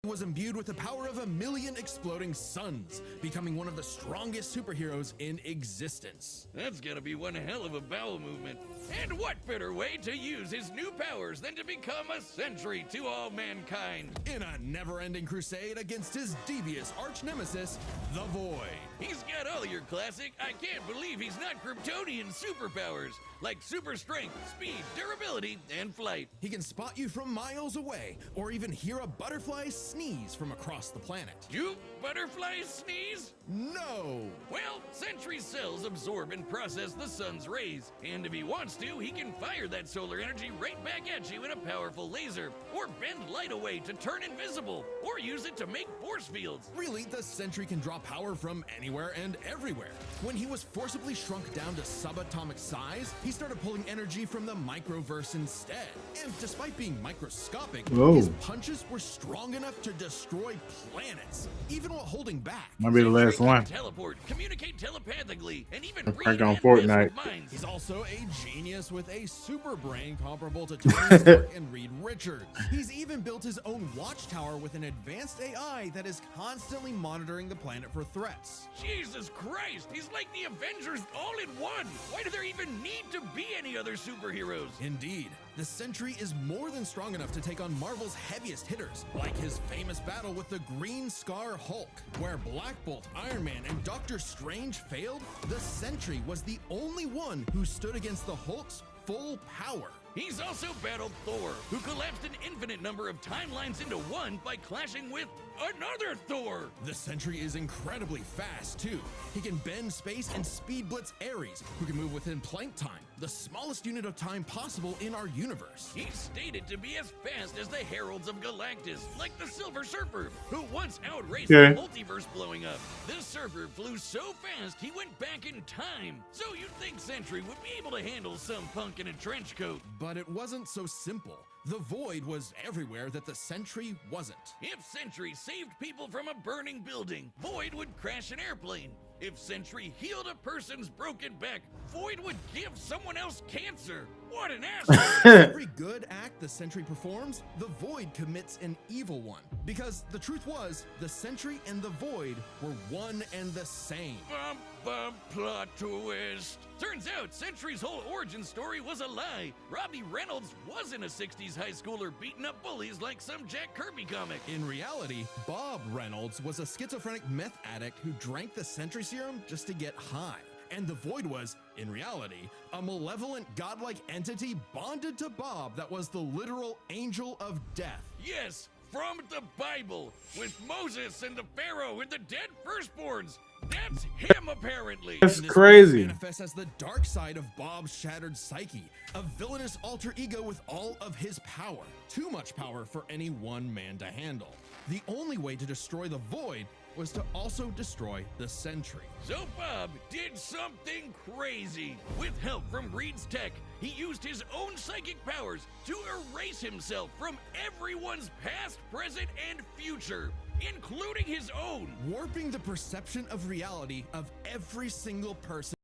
was imbued with the power of 1,000,000 exploding suns, becoming one of the strongest superheroes in existence. That's gonna be one hell of a bowel movement. And what better way to use his new powers than to become a sentry to all mankind? In a never-ending crusade against his devious arch-nemesis, the Void. He's got all your classic, I can't believe he's not Kryptonian superpowers, like super strength, speed, durability, and flight. He can spot you from miles away, or even hear a butterfly sneeze from across the planet. Do butterflies sneeze? No! Well, Sentry's cells absorb and process the sun's rays, and if he wants to, he can fire that solar energy right back at you in a powerful laser, or bend light away to turn invisible, or use it to make force fields. Really, the Sentry can draw power from anywhere and everywhere. When he was forcibly shrunk down to subatomic size, he started pulling energy from the microverse instead. And despite being microscopic, his punches were strong enough to destroy planets, even while holding back. Might be the last one. Teleport, communicate telepathically, and even Crank on Fortnite. He's also a genius with a super brain comparable to Tony Stark and Reed Richards. He's even built his own watchtower with an advanced AI that is constantly monitoring the planet for threats. Jesus Christ, he's like the Avengers all in one. Why do there even need to be any other superheroes? Indeed, the Sentry is more than strong enough to take on Marvel's heaviest hitters, like his famous battle with the Green Scar Hulk. Where Black Bolt, Iron Man, and Doctor Strange failed, the Sentry was the only one who stood against the Hulk's full power. He's also battled Thor, who collapsed an infinite number of timelines into one by clashing with another Thor. The Sentry is incredibly fast, too. He can bend space and speed blitz Ares, who can move within Planck time, the smallest unit of time possible in our universe. He's stated to be as fast as the Heralds of Galactus, like the Silver Surfer, who once outraced the multiverse blowing up. This surfer flew so fast he went back in time. So you'd think Sentry would be able to handle some punk in a trench coat. But it wasn't so simple. The Void was everywhere that the Sentry wasn't. If Sentry saved people from a burning building, Void would crash an airplane. If Sentry healed a person's broken back, Void would give someone else cancer. What an asshole! Every good act the Sentry performs, the Void commits an evil one. Because the truth was, the Sentry and the Void were one and the same. Bum, bum, plot twist. Turns out Sentry's whole origin story was a lie. Robbie Reynolds wasn't a 60s high schooler beating up bullies like some Jack Kirby comic. In reality, Bob Reynolds was a schizophrenic meth addict who drank the Sentry serum just to get high. And the Void was, in reality, a malevolent godlike entity bonded to Bob that was the literal angel of death. Yes, from the Bible, with Moses and the Pharaoh and the dead firstborns. That's him, apparently. That's And this crazy. Manifests as the dark side of Bob's shattered psyche, a villainous alter ego with all of his power. Too much power for any one man to handle. The only way to destroy the Void was to also destroy the Sentry. So Bob did something crazy. With help from Reed's tech, he used his own psychic powers to erase himself from everyone's past, present, and future, including his own. Warping the perception of reality of every single person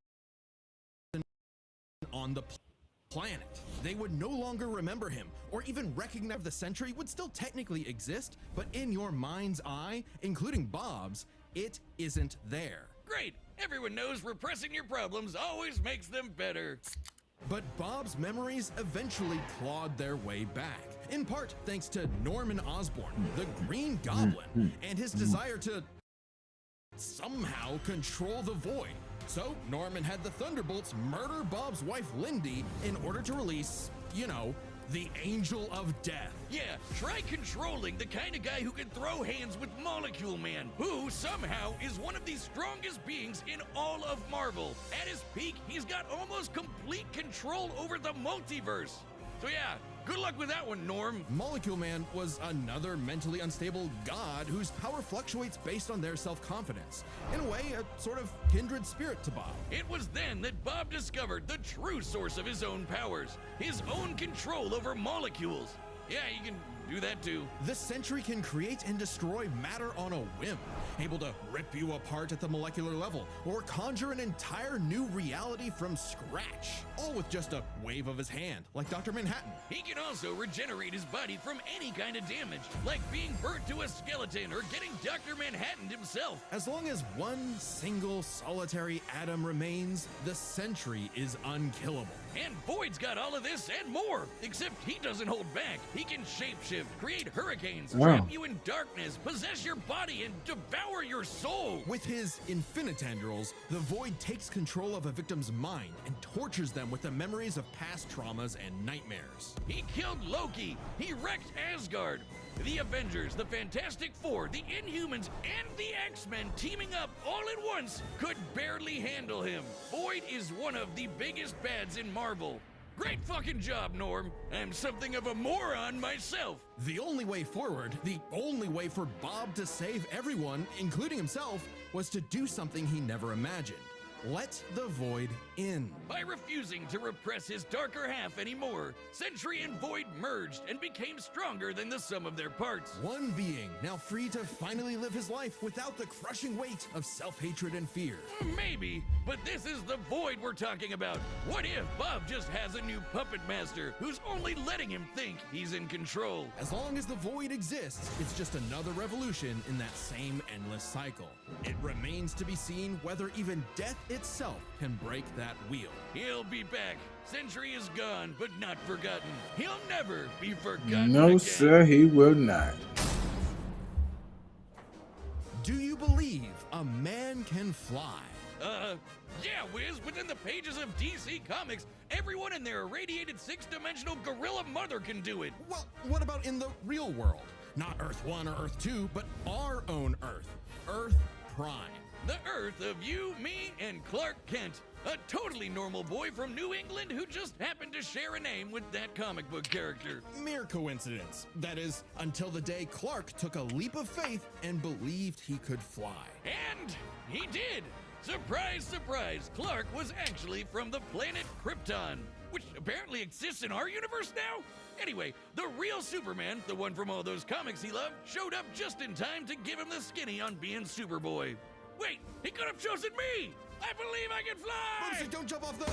on the planet. They would no longer remember him or even recognize the Sentry would still technically exist, but in your mind's eye, including Bob's, it isn't there. Great. Everyone knows repressing your problems always makes them better. But Bob's memories eventually clawed their way back, in part thanks to Norman Osborn, the Green Goblin, and his desire to somehow control the Void. So Norman had the Thunderbolts murder Bob's wife Lindy in order to release, you know, the Angel of Death. Yeah, try controlling the kind of guy who can throw hands with Molecule Man, who somehow is one of the strongest beings in all of Marvel. At his peak, he's got almost complete control over the multiverse. So yeah, good luck with that one, Norm. Molecule Man was another mentally unstable god whose power fluctuates based on their self-confidence. In a way, a sort of kindred spirit to Bob. It was then that Bob discovered the true source of his own powers, his own control over molecules. Yeah, you can do that too. The Sentry can create and destroy matter on a whim, able to rip you apart at the molecular level, or conjure an entire new reality from scratch, all with just a wave of his hand, like Dr. Manhattan. He can also regenerate his body from any kind of damage, like being burnt to a skeleton or getting Dr. Manhattan himself. As long as one single solitary atom remains, the Sentry is unkillable. And Void's got all of this and more, except he doesn't hold back. He can shapeshift, create hurricanes, trap you in darkness, possess your body, and devour your soul. With his infinitandrels, the Void takes control of a victim's mind and tortures them with the memories of past traumas and nightmares. He killed Loki. He wrecked Asgard. The Avengers, the Fantastic Four, the Inhumans, and the X-Men teaming up all at once could barely handle him. Void is one of the biggest bads in Marvel. Great fucking job, Norm. I'm something of a moron myself. The only way forward, the only way for Bob to save everyone, including himself, was to do something he never imagined. Let the Void in. By refusing to repress his darker half anymore, Sentry and Void merged and became stronger than the sum of their parts. One being, now free to finally live his life without the crushing weight of self-hatred and fear. Maybe, but this is the Void we're talking about. What if Bob just has a new puppet master who's only letting him think he's in control? As long as the Void exists, it's just another revolution in that same endless cycle. It remains to be seen whether even death itself can break that wheel. He'll be back. Sentry is gone, but not forgotten. He'll never be forgotten No, again. sir, he will not. Do you believe a man can fly? Yeah, Wiz, within the pages of DC Comics, everyone in their irradiated six-dimensional gorilla mother can do it. Well, what about in the real world? Not Earth 1 or Earth 2, but our own Earth. Earth Prime. The Earth of you, me, and Clark Kent. A totally normal boy from New England who just happened to share a name with that comic book character. Mere coincidence. That is, until the day Clark took a leap of faith and believed he could fly. And he did! Surprise, surprise, Clark was actually from the planet Krypton, which apparently exists in our universe now? Anyway, the real Superman, the one from all those comics he loved, showed up just in time to give him the skinny on being Superboy. Wait, he could have chosen me! I believe I can fly! Lucy, don't jump off the...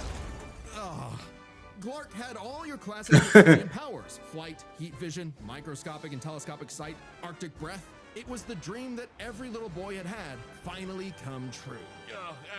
Clark had all your classic Kryptonian powers. Flight, heat vision, microscopic and telescopic sight, Arctic breath. It was the dream that every little boy had finally come true.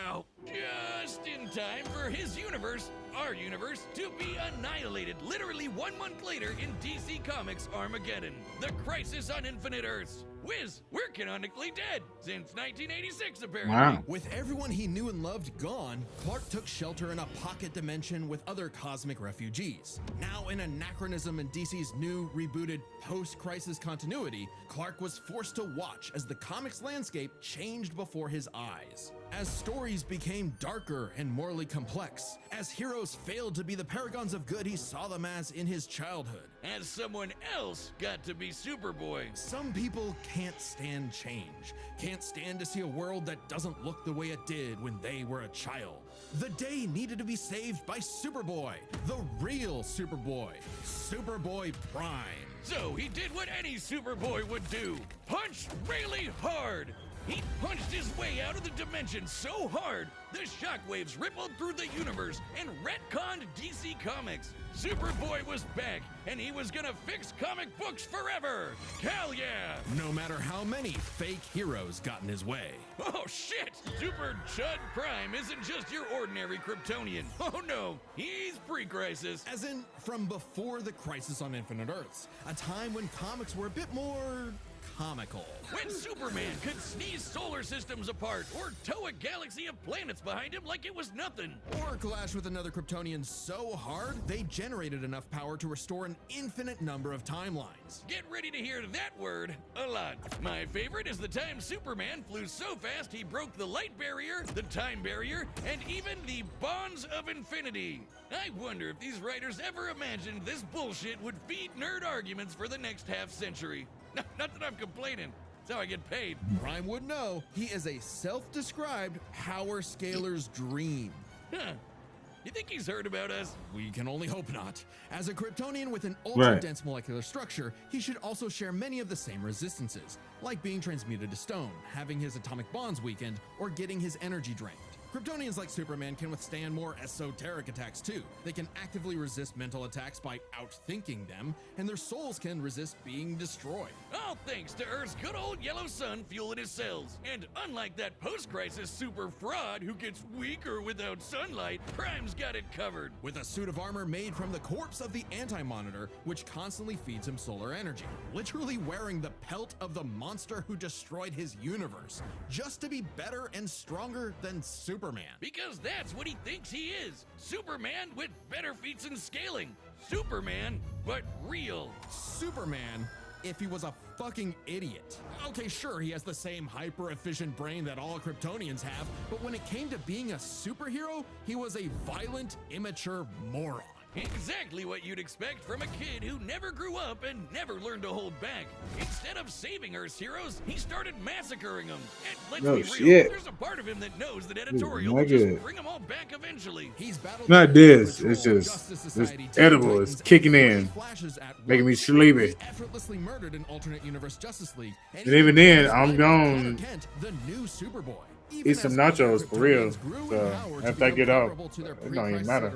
Ow. Just in time for his universe, our universe, to be annihilated literally 1 month later in DC Comics Armageddon, the Crisis on Infinite Earths. Whiz, we're canonically dead since 1986, apparently. Wow. With everyone he knew and loved gone, Clark took shelter in a pocket dimension with other cosmic refugees. Now, an anachronism in DC's new, rebooted, post-crisis continuity, Clark was forced to watch as the comics landscape changed before his eyes. As stories became darker and morally complex, as heroes failed to be the paragons of good he saw them as in his childhood. As someone else got to be Superboy. Some people can't stand change, can't stand to see a world that doesn't look the way it did when they were a child. The day needed to be saved by Superboy, the real Superboy, Superboy Prime. So he did what any Superboy would do, punch really hard. He punched his way out of the dimension so hard, the shockwaves rippled through the universe and retconned DC Comics. Superboy was back, and he was gonna fix comic books forever. Hell yeah! No matter how many fake heroes got in his way. Oh shit! Super Chud Prime isn't just your ordinary Kryptonian. Oh no, he's pre-crisis. As in, from before the Crisis on Infinite Earths, a time when comics were a bit more comical. When Superman could sneeze solar systems apart or tow a galaxy of planets behind him like it was nothing. Or clash with another Kryptonian so hard, they generated enough power to restore an infinite number of timelines. Get ready to hear that word a lot. My favorite is the time Superman flew so fast he broke the light barrier, the time barrier, and even the bonds of infinity. I wonder if these writers ever imagined this bullshit would feed nerd arguments for the next half century. Not that I'm complaining. That's how I get paid. Prime would know he is a self-described power scaler's dream. Huh. You think he's heard about us? We can only hope not. As a Kryptonian with an ultra-dense molecular structure, he should also share many of the same resistances, like being transmuted to stone, having his atomic bonds weakened, or getting his energy drained. Kryptonians like Superman can withstand more esoteric attacks too. They can actively resist mental attacks by outthinking them, and their souls can resist being destroyed. All thanks to Earth's good old yellow sun fueling his cells. And unlike that post-crisis super fraud who gets weaker without sunlight, Prime's got it covered. With a suit of armor made from the corpse of the Anti-Monitor, which constantly feeds him solar energy. Literally wearing the pelt of the monster who destroyed his universe, just to be better and stronger than Superman. Because that's what he thinks he is. Superman with better feats and scaling. Superman, but real. Superman, if he was a fucking idiot. Okay, sure, he has the same hyper-efficient brain that all Kryptonians have, but when it came to being a superhero, he was a violent, immature moron. Exactly what you'd expect from a kid who never grew up and never learned to hold back. Instead of saving Earth's heroes, he started massacring them. And let's be real, there's a part of him that knows that editorial will just bring them all back eventually. He's battled not this. It's just it's edible. It's kicking in, making me sleepy. Effortlessly murdered in alternate universe Justice League. And even then, I'm gone. The new Superboy. Eat some nachos for real. So after I get out, it don't even matter.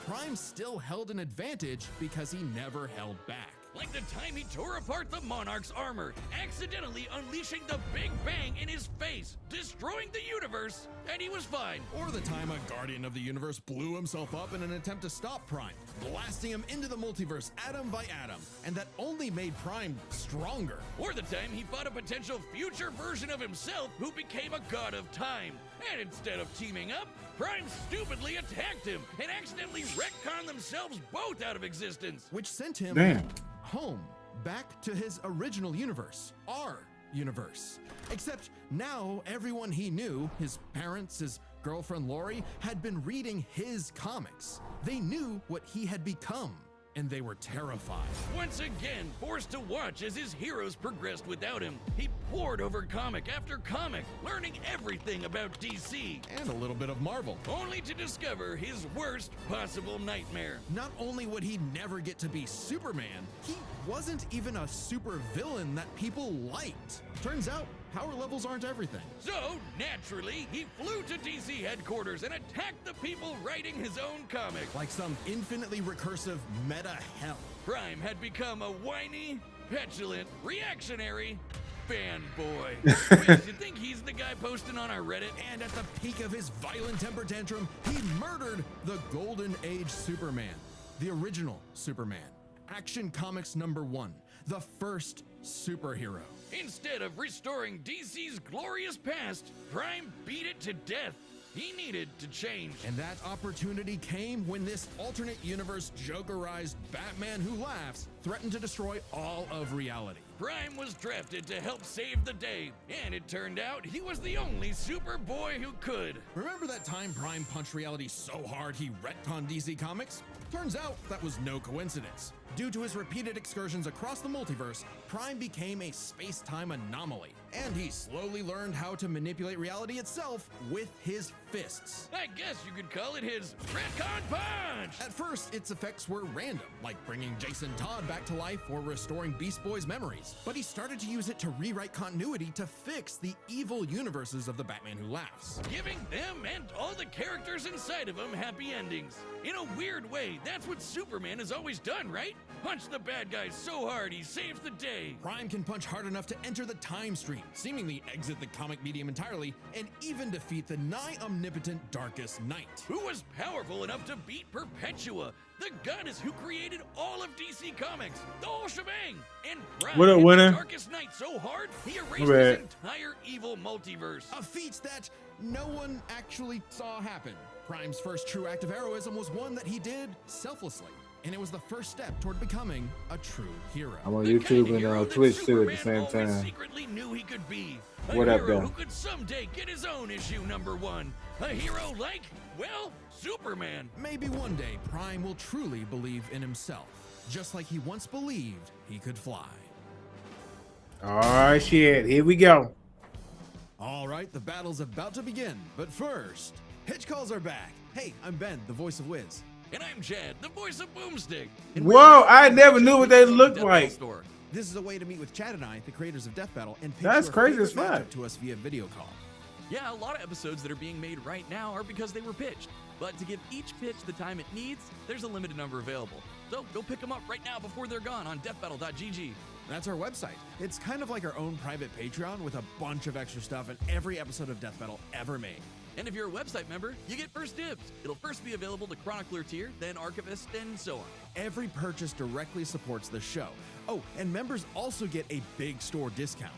Prime still held an advantage because he never held back. Like the time he tore apart the Monarch's armor, accidentally unleashing the Big Bang in his face, destroying the universe, and he was fine. Or the time a Guardian of the Universe blew himself up in an attempt to stop Prime, blasting him into the multiverse atom by atom, and that only made Prime stronger. Or the time he fought a potential future version of himself who became a god of time, and instead of teaming up, Prime stupidly attacked him and accidentally retconned themselves both out of existence. Which sent him home, back to his original universe, our universe. Except now everyone he knew, his parents, his girlfriend Lori, had been reading his comics. They knew what he had become, and they were terrified. Once again, forced to watch as his heroes progressed without him, he pored over comic after comic, learning everything about DC. And a little bit of Marvel. Only to discover his worst possible nightmare. Not only would he never get to be Superman, he wasn't even a super villain that people liked. Turns out, power levels aren't everything. So, naturally, he flew to DC headquarters and attacked the people writing his own comic. Like some infinitely recursive meta hell. Prime had become a whiny, petulant, reactionary fanboy. Wait, you think he's the guy posting on our Reddit? And at the peak of his violent temper tantrum, he murdered the Golden Age Superman. The original Superman. Action Comics #1. The first superhero. Instead of restoring DC's glorious past, Prime beat it to death. He needed to change. And that opportunity came when this alternate universe Jokerized Batman Who Laughs threatened to destroy all of reality. Prime was drafted to help save the day, and it turned out he was the only Superboy who could. Remember that time Prime punched reality so hard he retconned DC Comics? Turns out that was no coincidence. Due to his repeated excursions across the multiverse, Prime became a space-time anomaly, and he slowly learned how to manipulate reality itself with his fists. I guess you could call it his retcon punch! At first, its effects were random, like bringing Jason Todd back to life or restoring Beast Boy's memories. But he started to use it to rewrite continuity to fix the evil universes of the Batman Who Laughs, giving them and all the characters inside of them happy endings. In a weird way, that's what Superman has always done, right? Punch the bad guy so hard he saves the day. Prime can punch hard enough to enter the time stream, seemingly exit the comic medium entirely, and even defeat the nigh omnipotent Darkest Knight, who was powerful enough to beat Perpetua, the goddess who created all of DC Comics, the whole shebang. And Prime What up, hit winner? the Darkest Knight so hard he erased his entire evil multiverse. a feat that no one actually saw happen. Prime's first true act of heroism was one that he did selflessly, and it was the first step toward becoming a true hero. I'm on YouTube and Twitch too at the same time. Secretly knew he could be. A What up, hero though? who could someday get his own issue #1. A hero like, well, Superman. Maybe one day Prime will truly believe in himself, just like he once believed he could fly. Oh shit, here we go. All right, the battle's about to begin, but first, Hitch Calls are back. Hey, I'm Ben, the voice of Wiz. And I'm Chad, the voice of Boomstick. Whoa, I never knew what they looked like. This is a way to meet with Chad and I, the creators of Death Battle, and pitch That's your crazy favorite as fuck. matchup to us via video call. Yeah, a lot of episodes that are being made right now are because they were pitched. But to give each pitch the time it needs, there's a limited number available. So go pick them up right now before they're gone on deathbattle.gg. That's our website. It's kind of like our own private Patreon with a bunch of extra stuff in every episode of Death Battle ever made. And if you're a website member, you get first dibs. It'll first be available to Chronicler tier, then Archivist, and so on. Every purchase directly supports the show. Oh, and members also get a big store discount.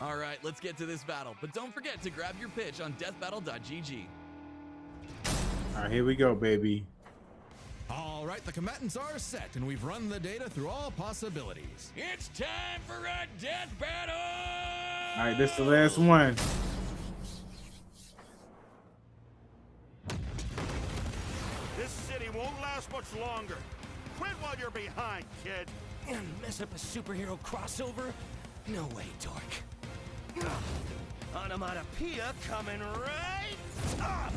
All right, let's get to this battle. But don't forget to grab your pitch on deathbattle.gg. All right, here we go, baby. All right, the combatants are set, and we've run the data through all possibilities. It's time for a death battle! All right, this is the last one. This city won't last much longer. Quit while you're behind, kid. Mess up a superhero crossover? No way, dork. Onomatopoeia coming right up.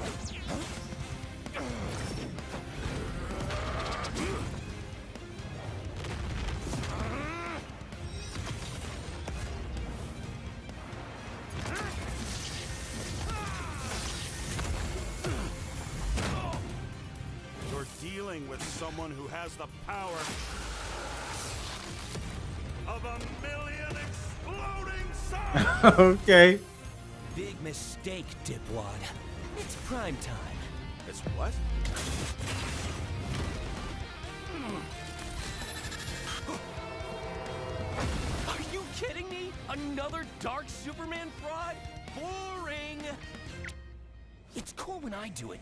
You're dealing with someone who has the power of 1,000,000 exploding suns. Okay. Big mistake, dipwad. It's prime time. It's what? Are you kidding me? Another Dark Superman fraud? Boring! It's cool when I do it.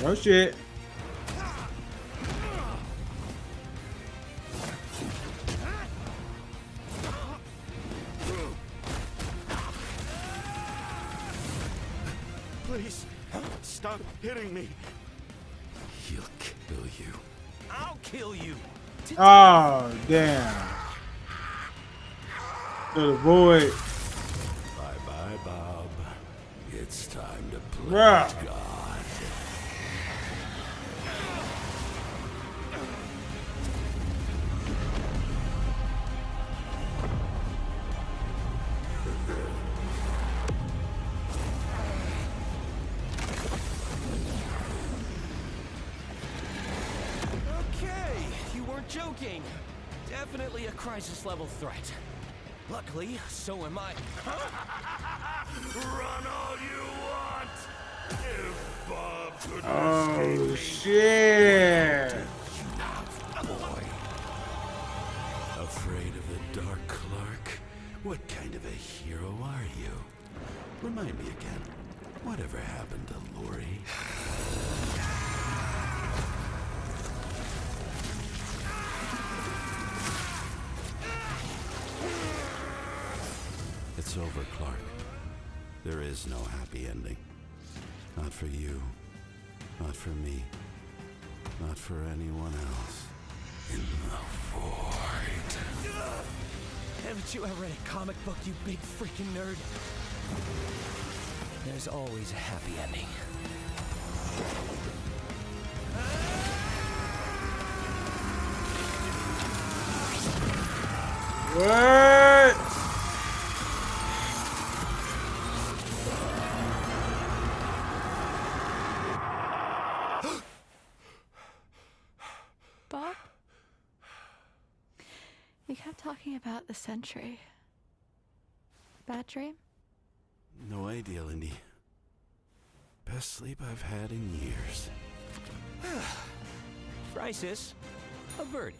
Oh shit. Please, stop hitting me. He'll kill you. I'll kill you. Oh damn. To the void. Bye-bye, Bob. It's time to play Bruh. God. Okay, you weren't joking. Definitely a crisis level threat. Luckily, so am I. Run all you want. If Bob could Oh shit. Afraid of the dark What kind of a hero are you? Remind me again, whatever happened to Lori? It's over, Clark. There is no happy ending. Not for you. Not for me. Not for anyone else. In the void. Haven't you ever read a comic book, you big freaking nerd? There's always a happy ending. What? Bob? You kept talking about the Sentry. Bad dream? No idea, Lindy. Best sleep I've had in years. Crisis averted.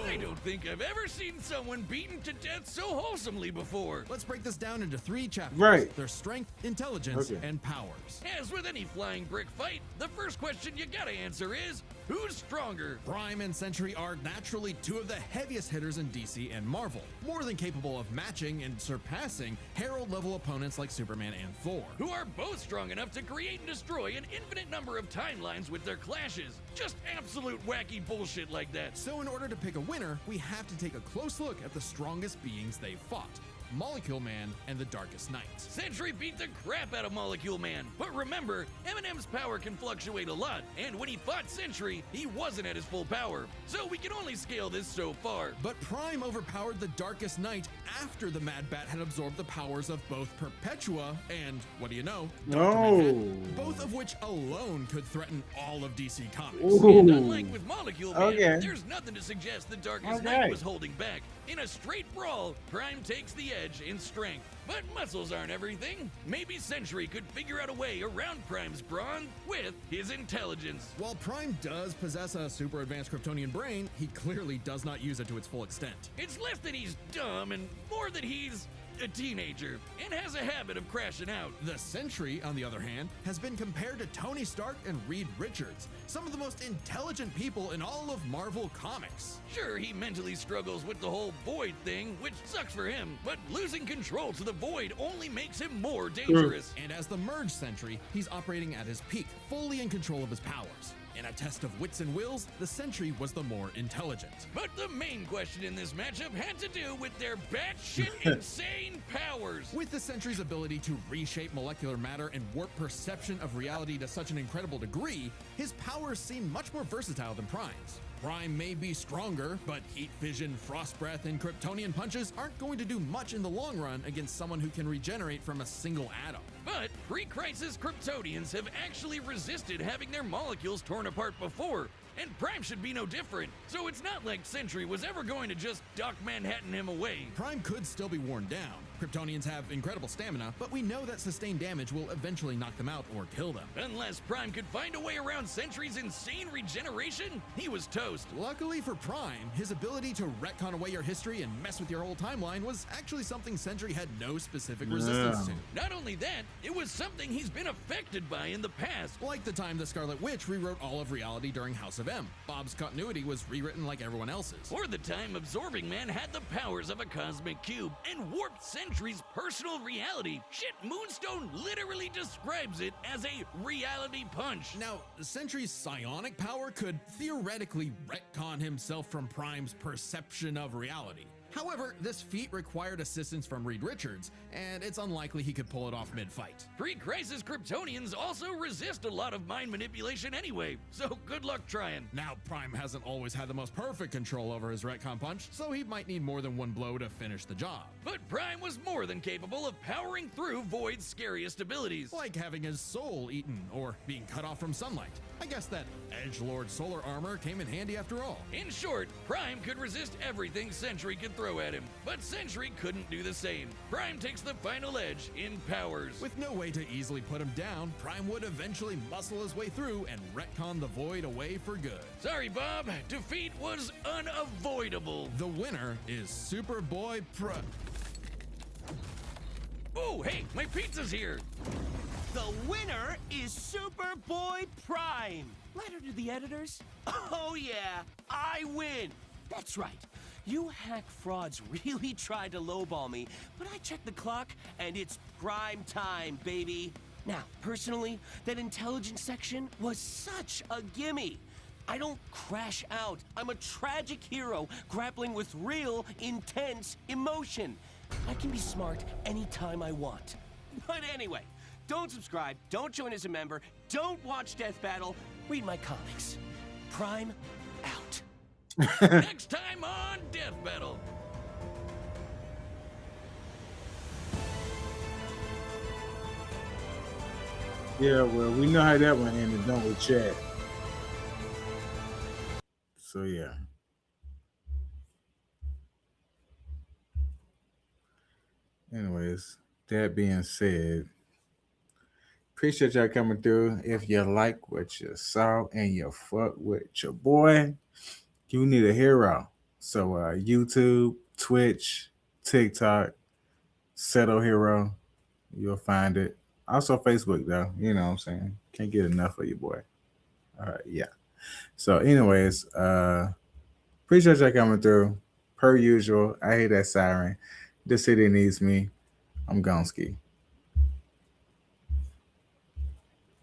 I don't think I've ever seen someone beaten to death so wholesomely before. Let's break this down into 3 chapters. Right. Their strength, intelligence, Okay. and powers. As with any flying brick fight, the first question you gotta answer is, who's stronger? Prime and Sentry are naturally 2 of the heaviest hitters in DC and Marvel, more than capable of matching and surpassing Herald-level opponents like Superman and Thor. Who are both strong enough to create and destroy an infinite number of timelines with their clashes. Just absolute wacky bullshit like that. So in order to pick a winner, we have to take a close look at the strongest beings they fought. Molecule Man and the Darkest Knight. Sentry beat the crap out of Molecule Man, but remember, Eminem's power can fluctuate a lot, and when he fought Sentry, he wasn't at his full power, so we can only scale this so far. But Prime overpowered the Darkest Knight after the Mad Bat had absorbed the powers of both Perpetua and, what do you know, Dr. Manhattan, both of which alone could threaten all of DC Comics. Ooh. And unlike with Molecule Man, Okay. there's nothing to suggest the Darkest Knight was holding back. In a straight brawl, Prime takes the edge in strength. But muscles aren't everything. Maybe Sentry could figure out a way around Prime's brawn with his intelligence. While Prime does possess a super advanced Kryptonian brain, he clearly does not use it to its full extent. It's less that he's dumb and more that he's a teenager and has a habit of crashing out. The Sentry, on the other hand, has been compared to Tony Stark and Reed Richards, some of the most intelligent people in all of Marvel Comics. Sure, he mentally struggles with the whole Void thing, which sucks for him, but losing control to the Void only makes him more dangerous. And as the Merge Sentry, he's operating at his peak, fully in control of his powers. In a test of wits and wills, the Sentry was the more intelligent. But the main question in this matchup had to do with their batshit insane powers. With the Sentry's ability to reshape molecular matter and warp perception of reality to such an incredible degree, his powers seem much more versatile than Prime's. Prime may be stronger, but heat vision, frost breath, and Kryptonian punches aren't going to do much in the long run against someone who can regenerate from a single atom. But pre-crisis Kryptonians have actually resisted having their molecules torn apart before, and Prime should be no different. So it's not like Sentry was ever going to just Doc Manhattan him away. Prime could still be worn down. Kryptonians have incredible stamina, but we know that sustained damage will eventually knock them out or kill them. Unless Prime could find a way around Sentry's insane regeneration, he was toast. Luckily for Prime, his ability to retcon away your history and mess with your whole timeline was actually something Sentry had no specific resistance to. Not only that, it was something he's been affected by in the past. Like the time the Scarlet Witch rewrote all of reality during House of M. Bob's continuity was rewritten like everyone else's. Or the time Absorbing Man had the powers of a cosmic cube and warped Sentry's personal reality. Shit, Moonstone literally describes it as a reality punch. Now, Sentry's psionic power could theoretically retcon himself from Prime's perception of reality. However, this feat required assistance from Reed Richards, and it's unlikely he could pull it off mid-fight. Pre-crisis Kryptonians also resist a lot of mind manipulation anyway, so good luck trying. Now, Prime hasn't always had the most perfect control over his retcon punch, so he might need more than one blow to finish the job. But Prime was more than capable of powering through Void's scariest abilities. Like having his soul eaten or being cut off from sunlight. I guess that Edgelord solar armor came in handy after all. In short, Prime could resist everything Sentry could throw at him, but Sentry couldn't do the same. Prime takes the final edge in powers. With no way to easily put him down, Prime would eventually muscle his way through and retcon the Void away for good. Sorry, Bob. Defeat was unavoidable. The winner is Superboy Prime. Oh, hey, my pizza's here. The winner is Superboy Prime. Letter to the editors. Oh yeah, I win. That's right. You hack frauds really tried to lowball me, but I checked the clock and it's prime time, baby. Now, personally, that intelligence section was such a gimme. I don't crash out. I'm a tragic hero grappling with real, intense emotion. I can be smart anytime I want. But anyway, don't subscribe, don't join as a member, don't watch Death Battle, read my comics. Prime out. Next time on Death Battle. Yeah, well, we know how that one ended, don't we, Chad? So, yeah. Anyways, that being said, appreciate y'all coming through. If you like what you saw and you fuck with your boy, you need a hero. So YouTube, Twitch, TikTok, Seto Hero, you'll find it. Also Facebook though, you know what I'm saying? Can't get enough of your boy. Yeah. So anyways, appreciate y'all coming through. Per usual, I hear that siren. The city needs me. I'm Gonski.